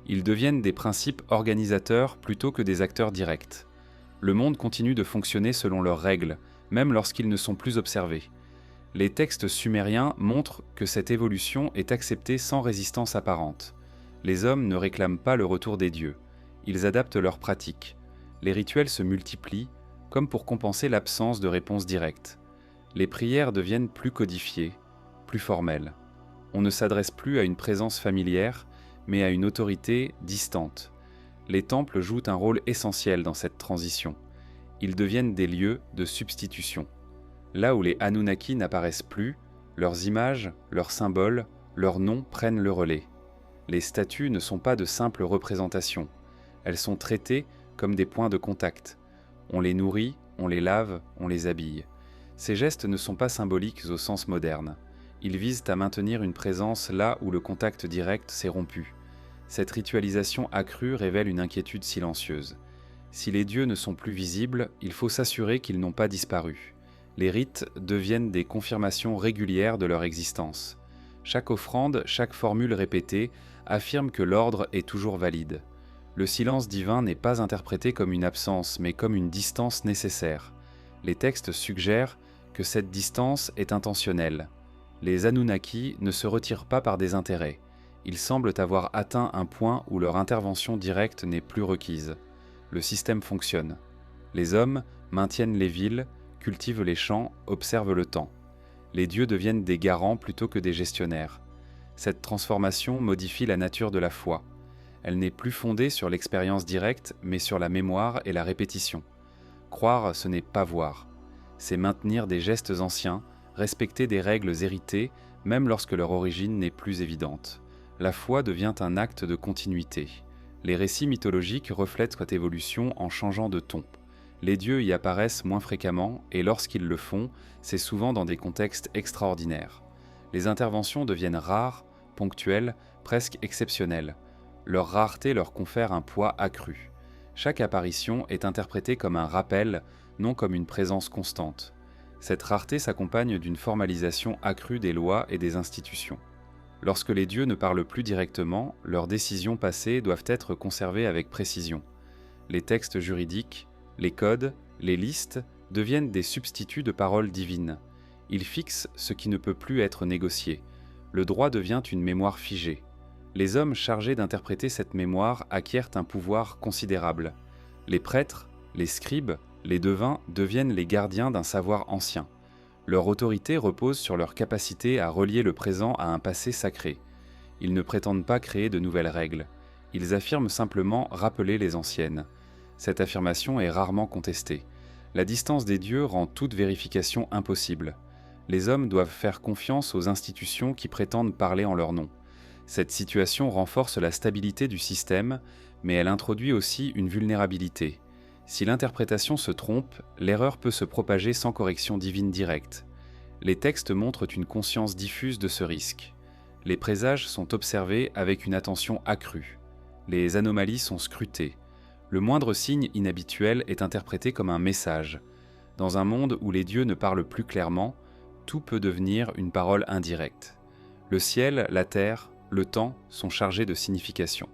Ils deviennent des principes organisateurs plutôt que des acteurs directs. Le monde continue de fonctionner selon leurs règles, même lorsqu'ils ne sont plus observés. Les textes sumériens montrent que cette évolution est acceptée sans résistance apparente. Les hommes ne réclament pas le retour des dieux. Ils adaptent leurs pratiques. Les rituels se multiplient, comme pour compenser l'absence de réponse directe. Les prières deviennent plus codifiées, plus formelles. On ne s'adresse plus à une présence familière, mais à une autorité distante. Les temples jouent un rôle essentiel dans cette transition. Ils deviennent des lieux de substitution. Là où les Anunnaki n'apparaissent plus, leurs images, leurs symboles, leurs noms prennent le relais. Les statues ne sont pas de simples représentations. Elles sont traitées comme des points de contact. On les nourrit, on les lave, on les habille. Ces gestes ne sont pas symboliques au sens moderne. Ils visent à maintenir une présence là où le contact direct s'est rompu. Cette ritualisation accrue révèle une inquiétude silencieuse. Si les dieux ne sont plus visibles, il faut s'assurer qu'ils n'ont pas disparu. Les rites deviennent des confirmations régulières de leur existence. Chaque offrande, chaque formule répétée affirme que l'ordre est toujours valide. Le silence divin n'est pas interprété comme une absence, mais comme une distance nécessaire. Les textes suggèrent que cette distance est intentionnelle. Les Anunnaki ne se retirent pas par des intérêts. Ils semblent avoir atteint un point où leur intervention directe n'est plus requise. Le système fonctionne. Les hommes maintiennent les villes, cultivent les champs, observent le temps. Les dieux deviennent des garants plutôt que des gestionnaires. Cette transformation modifie la nature de la foi. Elle n'est plus fondée sur l'expérience directe, mais sur la mémoire et la répétition. Croire, ce n'est pas voir. C'est maintenir des gestes anciens, respecter des règles héritées, même lorsque leur origine n'est plus évidente. La foi devient un acte de continuité. Les récits mythologiques reflètent cette évolution en changeant de ton. Les dieux y apparaissent moins fréquemment, et lorsqu'ils le font, c'est souvent dans des contextes extraordinaires. Les interventions deviennent rares, ponctuelles, presque exceptionnelles. Leur rareté leur confère un poids accru. Chaque apparition est interprétée comme un rappel, non comme une présence constante. Cette rareté s'accompagne d'une formalisation accrue des lois et des institutions. Lorsque les dieux ne parlent plus directement, leurs décisions passées doivent être conservées avec précision. Les textes juridiques, les codes, les listes deviennent des substituts de paroles divines. Ils fixent ce qui ne peut plus être négocié. Le droit devient une mémoire figée. Les hommes chargés d'interpréter cette mémoire acquièrent un pouvoir considérable. Les prêtres, les scribes, les devins deviennent les gardiens d'un savoir ancien. Leur autorité repose sur leur capacité à relier le présent à un passé sacré. Ils ne prétendent pas créer de nouvelles règles. Ils affirment simplement rappeler les anciennes. Cette affirmation est rarement contestée. La distance des dieux rend toute vérification impossible. Les hommes doivent faire confiance aux institutions qui prétendent parler en leur nom. Cette situation renforce la stabilité du système, mais elle introduit aussi une vulnérabilité. Si l'interprétation se trompe, l'erreur peut se propager sans correction divine directe. Les textes montrent une conscience diffuse de ce risque. Les présages sont observés avec une attention accrue. Les anomalies sont scrutées. Le moindre signe inhabituel est interprété comme un message. Dans un monde où les dieux ne parlent plus clairement, tout peut devenir une parole indirecte. Le ciel, la terre, le temps sont chargés de signification.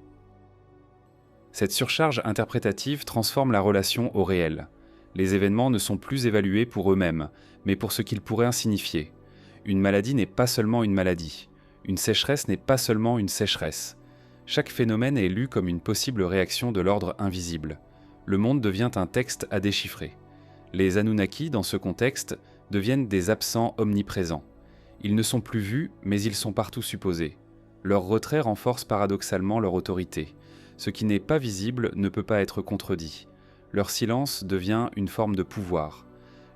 Cette surcharge interprétative transforme la relation au réel. Les événements ne sont plus évalués pour eux-mêmes, mais pour ce qu'ils pourraient signifier. Une maladie n'est pas seulement une maladie. Une sécheresse n'est pas seulement une sécheresse. Chaque phénomène est lu comme une possible réaction de l'ordre invisible. Le monde devient un texte à déchiffrer. Les Anunnaki, dans ce contexte, deviennent des absents omniprésents. Ils ne sont plus vus, mais ils sont partout supposés. Leur retrait renforce paradoxalement leur autorité. Ce qui n'est pas visible ne peut pas être contredit. Leur silence devient une forme de pouvoir.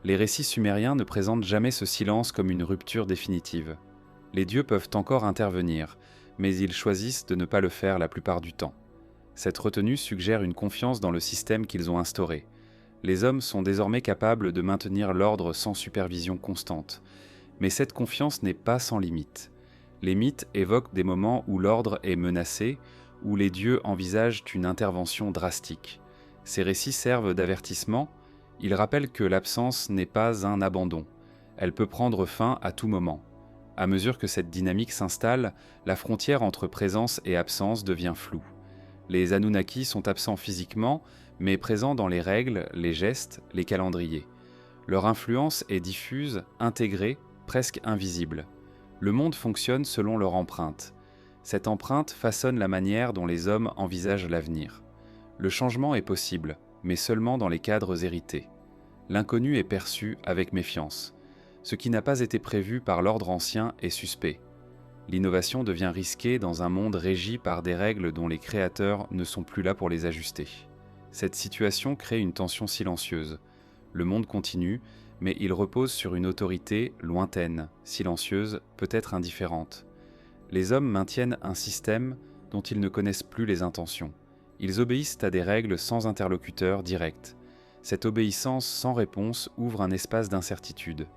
Les récits sumériens ne présentent jamais ce silence comme une rupture définitive. Les dieux peuvent encore intervenir, mais ils choisissent de ne pas le faire la plupart du temps. Cette retenue suggère une confiance dans le système qu'ils ont instauré. Les hommes sont désormais capables de maintenir l'ordre sans supervision constante. Mais cette confiance n'est pas sans limite. Les mythes évoquent des moments où l'ordre est menacé, où les dieux envisagent une intervention drastique. Ces récits servent d'avertissement. Ils rappellent que l'absence n'est pas un abandon. Elle peut prendre fin à tout moment. À mesure que cette dynamique s'installe, la frontière entre présence et absence devient floue. Les Anunnaki sont absents physiquement, mais présents dans les règles, les gestes, les calendriers. Leur influence est diffuse, intégrée, presque invisible. Le monde fonctionne selon leur empreinte. Cette empreinte façonne la manière dont les hommes envisagent l'avenir. Le changement est possible, mais seulement dans les cadres hérités. L'inconnu est perçu avec méfiance. Ce qui n'a pas été prévu par l'ordre ancien est suspect. L'innovation devient risquée dans un monde régi par des règles dont les créateurs ne sont plus là pour les ajuster. Cette situation crée une tension silencieuse. Le monde continue, mais il repose sur une autorité lointaine, silencieuse, peut-être indifférente. Les hommes maintiennent un système dont ils ne connaissent plus les intentions. Ils obéissent à des règles sans interlocuteur direct. Cette obéissance sans réponse ouvre un espace d'incertitude.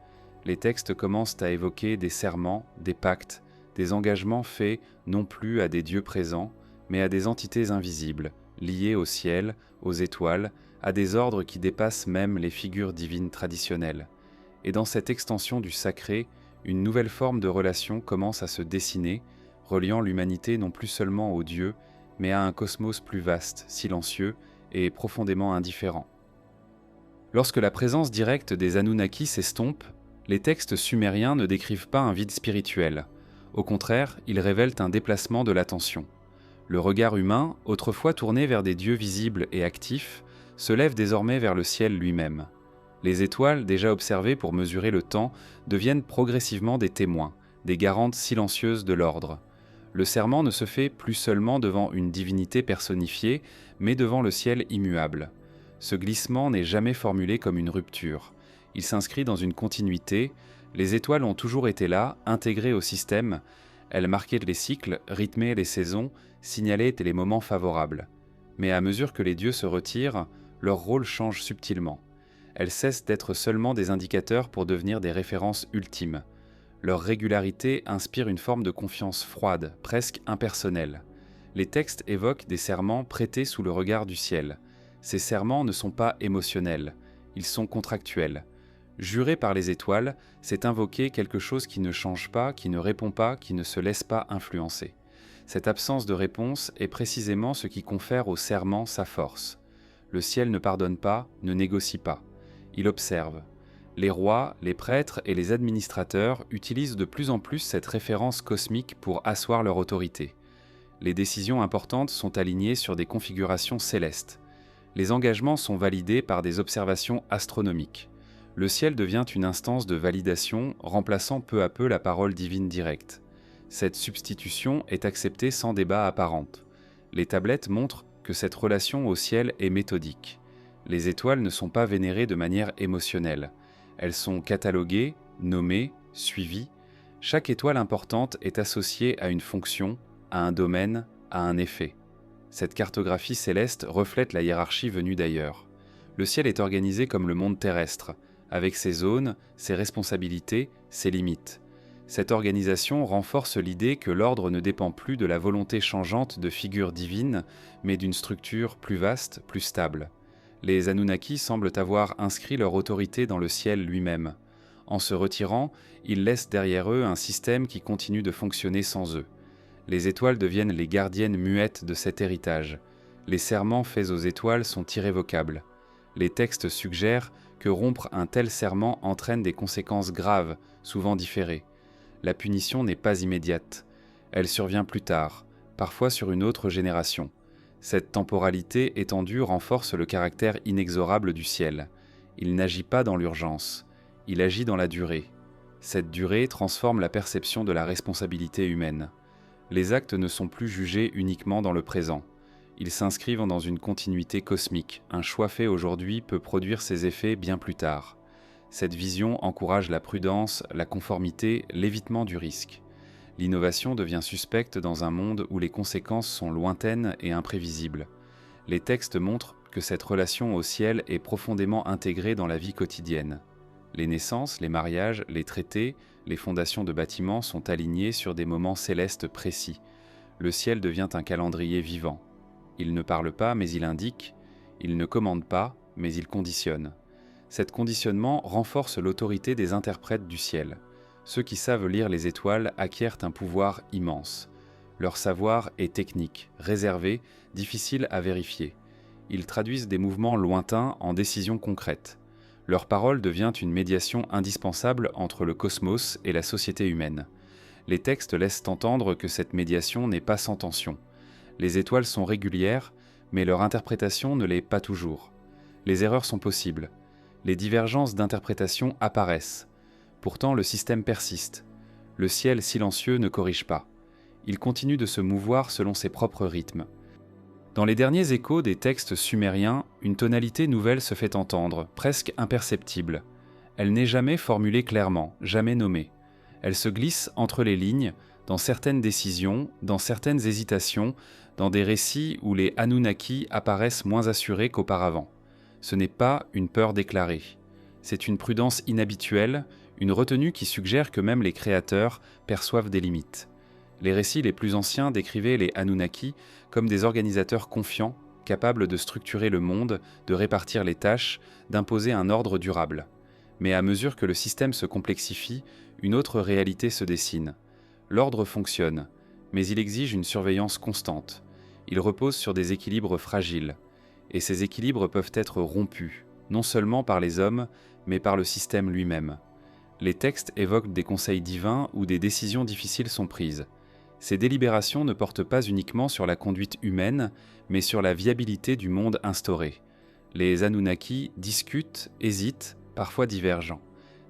Les textes commencent à évoquer des serments, des pactes, des engagements faits non plus à des dieux présents, mais à des entités invisibles, liées au ciel, aux étoiles, à des ordres qui dépassent même les figures divines traditionnelles. Et dans cette extension du sacré, une nouvelle forme de relation commence à se dessiner, reliant l'humanité non plus seulement aux dieux, mais à un cosmos plus vaste, silencieux et profondément indifférent. Lorsque la présence directe des Anunnaki s'estompe, les textes sumériens ne décrivent pas un vide spirituel. Au contraire, ils révèlent un déplacement de l'attention. Le regard humain, autrefois tourné vers des dieux visibles et actifs, se lève désormais vers le ciel lui-même. Les étoiles, déjà observées pour mesurer le temps, deviennent progressivement des témoins, des garantes silencieuses de l'ordre. Le serment ne se fait plus seulement devant une divinité personnifiée, mais devant le ciel immuable. Ce glissement n'est jamais formulé comme une rupture. Il s'inscrit dans une continuité. Les étoiles ont toujours été là, intégrées au système. Elles marquaient les cycles, rythmaient les saisons, signalaient les moments favorables. Mais à mesure que les dieux se retirent, leur rôle change subtilement. Elles cessent d'être seulement des indicateurs pour devenir des références ultimes. Leur régularité inspire une forme de confiance froide, presque impersonnelle. Les textes évoquent des serments prêtés sous le regard du ciel. Ces serments ne sont pas émotionnels, ils sont contractuels. Jurer par les étoiles, c'est invoquer quelque chose qui ne change pas, qui ne répond pas, qui ne se laisse pas influencer. Cette absence de réponse est précisément ce qui confère au serment sa force. Le ciel ne pardonne pas, ne négocie pas. Il observe. Les rois, les prêtres et les administrateurs utilisent de plus en plus cette référence cosmique pour asseoir leur autorité. Les décisions importantes sont alignées sur des configurations célestes. Les engagements sont validés par des observations astronomiques. Le ciel devient une instance de validation, remplaçant peu à peu la parole divine directe. Cette substitution est acceptée sans débat apparent. Les tablettes montrent que cette relation au ciel est méthodique. Les étoiles ne sont pas vénérées de manière émotionnelle. Elles sont cataloguées, nommées, suivies. Chaque étoile importante est associée à une fonction, à un domaine, à un effet. Cette cartographie céleste reflète la hiérarchie venue d'ailleurs. Le ciel est organisé comme le monde terrestre, avec ses zones, ses responsabilités, ses limites. Cette organisation renforce l'idée que l'ordre ne dépend plus de la volonté changeante de figures divines, mais d'une structure plus vaste, plus stable. Les Anunnaki semblent avoir inscrit leur autorité dans le ciel lui-même. En se retirant, ils laissent derrière eux un système qui continue de fonctionner sans eux. Les étoiles deviennent les gardiennes muettes de cet héritage. Les serments faits aux étoiles sont irrévocables. Les textes suggèrent que rompre un tel serment entraîne des conséquences graves, souvent différées. La punition n'est pas immédiate. Elle survient plus tard, parfois sur une autre génération. Cette temporalité étendue renforce le caractère inexorable du ciel. Il n'agit pas dans l'urgence, il agit dans la durée. Cette durée transforme la perception de la responsabilité humaine. Les actes ne sont plus jugés uniquement dans le présent. Ils s'inscrivent dans une continuité cosmique. Un choix fait aujourd'hui peut produire ses effets bien plus tard. Cette vision encourage la prudence, la conformité, l'évitement du risque. L'innovation devient suspecte dans un monde où les conséquences sont lointaines et imprévisibles. Les textes montrent que cette relation au ciel est profondément intégrée dans la vie quotidienne. Les naissances, les mariages, les traités, les fondations de bâtiments sont alignés sur des moments célestes précis. Le ciel devient un calendrier vivant. Il ne parle pas, mais il indique. Il ne commande pas, mais il conditionne. Cet conditionnement renforce l'autorité des interprètes du ciel. Ceux qui savent lire les étoiles acquièrent un pouvoir immense. Leur savoir est technique, réservé, difficile à vérifier. Ils traduisent des mouvements lointains en décisions concrètes. Leur parole devient une médiation indispensable entre le cosmos et la société humaine. Les textes laissent entendre que cette médiation n'est pas sans tension. Les étoiles sont régulières, mais leur interprétation ne l'est pas toujours. Les erreurs sont possibles. Les divergences d'interprétation apparaissent. Pourtant, le système persiste. Le ciel silencieux ne corrige pas. Il continue de se mouvoir selon ses propres rythmes. Dans les derniers échos des textes sumériens, une tonalité nouvelle se fait entendre, presque imperceptible. Elle n'est jamais formulée clairement, jamais nommée. Elle se glisse entre les lignes, dans certaines décisions, dans certaines hésitations, dans des récits où les Anunnaki apparaissent moins assurés qu'auparavant. Ce n'est pas une peur déclarée. C'est une prudence inhabituelle, une retenue qui suggère que même les créateurs perçoivent des limites. Les récits les plus anciens décrivaient les Anunnaki comme des organisateurs confiants, capables de structurer le monde, de répartir les tâches, d'imposer un ordre durable. Mais à mesure que le système se complexifie, une autre réalité se dessine. L'ordre fonctionne, mais il exige une surveillance constante. Il repose sur des équilibres fragiles. Et ces équilibres peuvent être rompus, non seulement par les hommes, mais par le système lui-même. Les textes évoquent des conseils divins où des décisions difficiles sont prises. Ces délibérations ne portent pas uniquement sur la conduite humaine, mais sur la viabilité du monde instauré. Les Anunnaki discutent, hésitent, parfois divergent.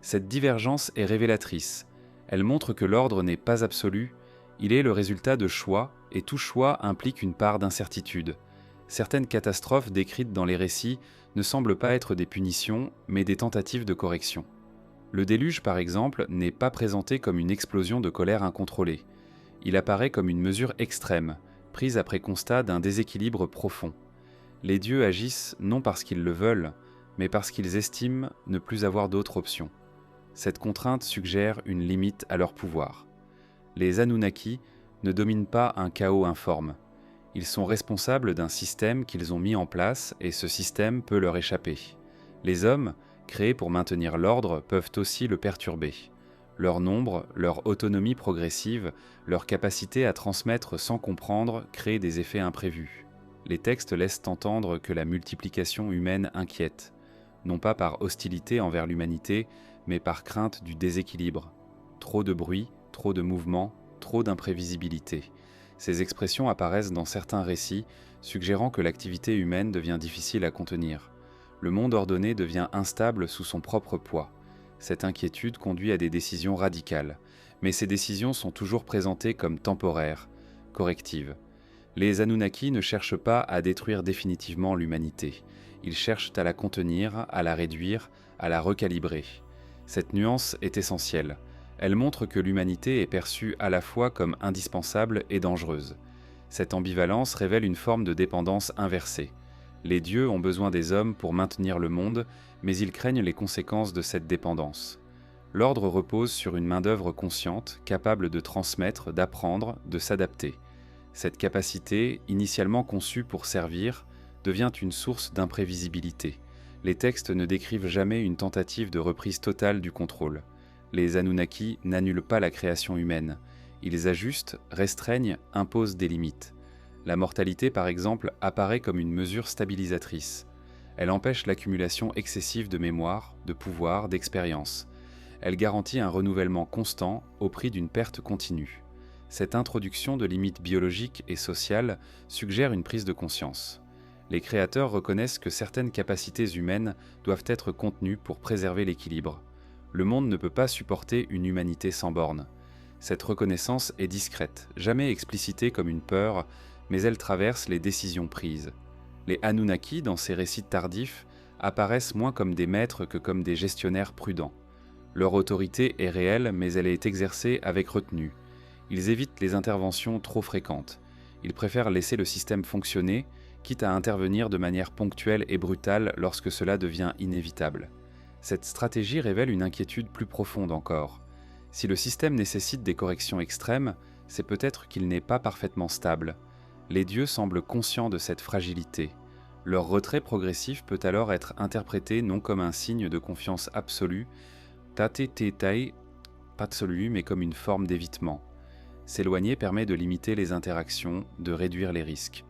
Cette divergence est révélatrice. Elle montre que l'ordre n'est pas absolu, il est le résultat de choix, et tout choix implique une part d'incertitude. Certaines catastrophes décrites dans les récits ne semblent pas être des punitions, mais des tentatives de correction. Le déluge, par exemple, n'est pas présenté comme une explosion de colère incontrôlée. Il apparaît comme une mesure extrême, prise après constat d'un déséquilibre profond. Les dieux agissent non parce qu'ils le veulent, mais parce qu'ils estiment ne plus avoir d'autre option. Cette contrainte suggère une limite à leur pouvoir. Les Anunnaki ne dominent pas un chaos informe. Ils sont responsables d'un système qu'ils ont mis en place et ce système peut leur échapper. Les hommes, créés pour maintenir l'ordre, peuvent aussi le perturber. Leur nombre, leur autonomie progressive, leur capacité à transmettre sans comprendre créent des effets imprévus. Les textes laissent entendre que la multiplication humaine inquiète, non pas par hostilité envers l'humanité, mais par crainte du déséquilibre. Trop de bruit, trop de mouvement, trop d'imprévisibilité. Ces expressions apparaissent dans certains récits, suggérant que l'activité humaine devient difficile à contenir. Le monde ordonné devient instable sous son propre poids. Cette inquiétude conduit à des décisions radicales, mais ces décisions sont toujours présentées comme temporaires, correctives. Les Anunnaki ne cherchent pas à détruire définitivement l'humanité. Ils cherchent à la contenir, à la réduire, à la recalibrer. Cette nuance est essentielle. Elle montre que l'humanité est perçue à la fois comme indispensable et dangereuse. Cette ambivalence révèle une forme de dépendance inversée. Les dieux ont besoin des hommes pour maintenir le monde, mais ils craignent les conséquences de cette dépendance. L'ordre repose sur une main-d'œuvre consciente, capable de transmettre, d'apprendre, de s'adapter. Cette capacité, initialement conçue pour servir, devient une source d'imprévisibilité. Les textes ne décrivent jamais une tentative de reprise totale du contrôle. Les Anunnaki n'annulent pas la création humaine. Ils ajustent, restreignent, imposent des limites. La mortalité, par exemple, apparaît comme une mesure stabilisatrice. Elle empêche l'accumulation excessive de mémoire, de pouvoir, d'expérience. Elle garantit un renouvellement constant au prix d'une perte continue. Cette introduction de limites biologiques et sociales suggère une prise de conscience. Les créateurs reconnaissent que certaines capacités humaines doivent être contenues pour préserver l'équilibre. Le monde ne peut pas supporter une humanité sans bornes. Cette reconnaissance est discrète, jamais explicitée comme une peur, mais elle traverse les décisions prises. Les Anunnaki, dans ces récits tardifs, apparaissent moins comme des maîtres que comme des gestionnaires prudents. Leur autorité est réelle, mais elle est exercée avec retenue. Ils évitent les interventions trop fréquentes. Ils préfèrent laisser le système fonctionner, quitte à intervenir de manière ponctuelle et brutale lorsque cela devient inévitable. Cette stratégie révèle une inquiétude plus profonde encore. Si le système nécessite des corrections extrêmes, c'est peut-être qu'il n'est pas parfaitement stable. Les dieux semblent conscients de cette fragilité. Leur retrait progressif peut alors être interprété non comme un signe de confiance absolue, tate-te-tai, pas absolue, mais comme une forme d'évitement. S'éloigner permet de limiter les interactions, de réduire les risques.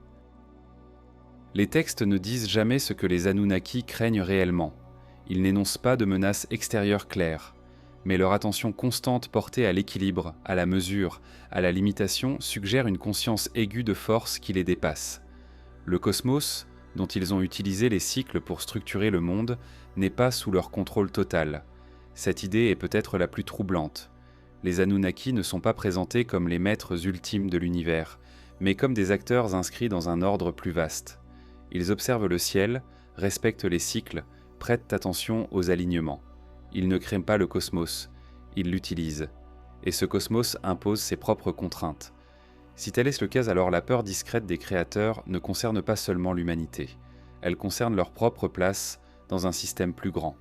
Les textes ne disent jamais ce que les Anunnaki craignent réellement. Ils n'énoncent pas de menaces extérieures claires, mais leur attention constante portée à l'équilibre, à la mesure, à la limitation suggère une conscience aiguë de force qui les dépasse. Le cosmos, dont ils ont utilisé les cycles pour structurer le monde, n'est pas sous leur contrôle total. Cette idée est peut-être la plus troublante. Les Anunnaki ne sont pas présentés comme les maîtres ultimes de l'univers, mais comme des acteurs inscrits dans un ordre plus vaste. Ils observent le ciel, respectent les cycles, prêtent attention aux alignements. Ils ne créent pas le cosmos, ils l'utilisent. Et ce cosmos impose ses propres contraintes. Si tel est le cas, alors la peur discrète des créateurs ne concerne pas seulement l'humanité. Elle concerne leur propre place dans un système plus grand.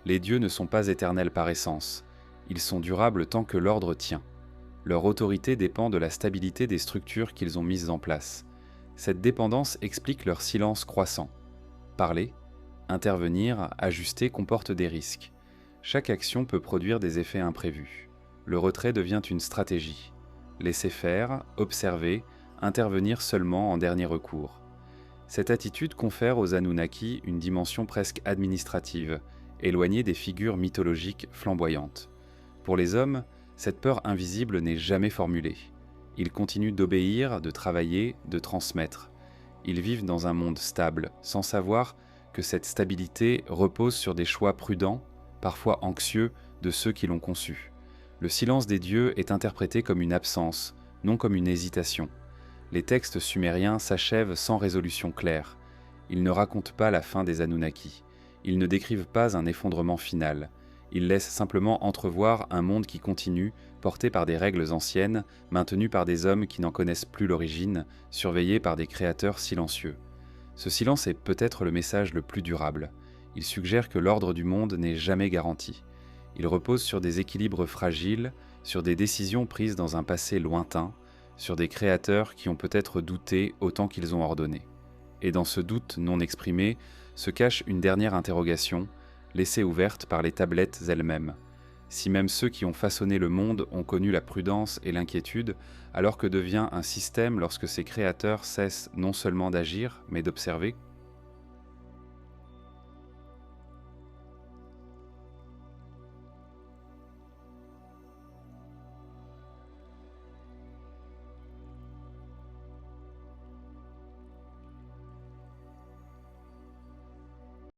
Les dieux ne sont pas éternels par essence. Ils sont durables tant que l'ordre tient. Leur autorité dépend de la stabilité des structures qu'ils ont mises en place. Cette dépendance explique leur silence croissant. Parler, intervenir, ajuster comporte des risques. Chaque action peut produire des effets imprévus. Le retrait devient une stratégie. Laisser faire, observer, intervenir seulement en dernier recours. Cette attitude confère aux Anunnaki une dimension presque administrative, éloignée des figures mythologiques flamboyantes. Pour les hommes, cette peur invisible n'est jamais formulée. Ils continuent d'obéir, de travailler, de transmettre. Ils vivent dans un monde stable, sans savoir que cette stabilité repose sur des choix prudents, parfois anxieux, de ceux qui l'ont conçu. Le silence des dieux est interprété comme une absence, non comme une hésitation. Les textes sumériens s'achèvent sans résolution claire. Ils ne racontent pas la fin des Anunnaki. Ils ne décrivent pas un effondrement final. Ils laissent simplement entrevoir un monde qui continue, porté par des règles anciennes, maintenu par des hommes qui n'en connaissent plus l'origine, surveillés par des créateurs silencieux. Ce silence est peut-être le message le plus durable. Il suggère que l'ordre du monde n'est jamais garanti. Il repose sur des équilibres fragiles, sur des décisions prises dans un passé lointain, sur des créateurs qui ont peut-être douté autant qu'ils ont ordonné. Et dans ce doute non exprimé se cache une dernière interrogation, laissée ouverte par les tablettes elles-mêmes. Si même ceux qui ont façonné le monde ont connu la prudence et l'inquiétude, alors que devient un système lorsque ses créateurs cessent non seulement d'agir, mais d'observer ?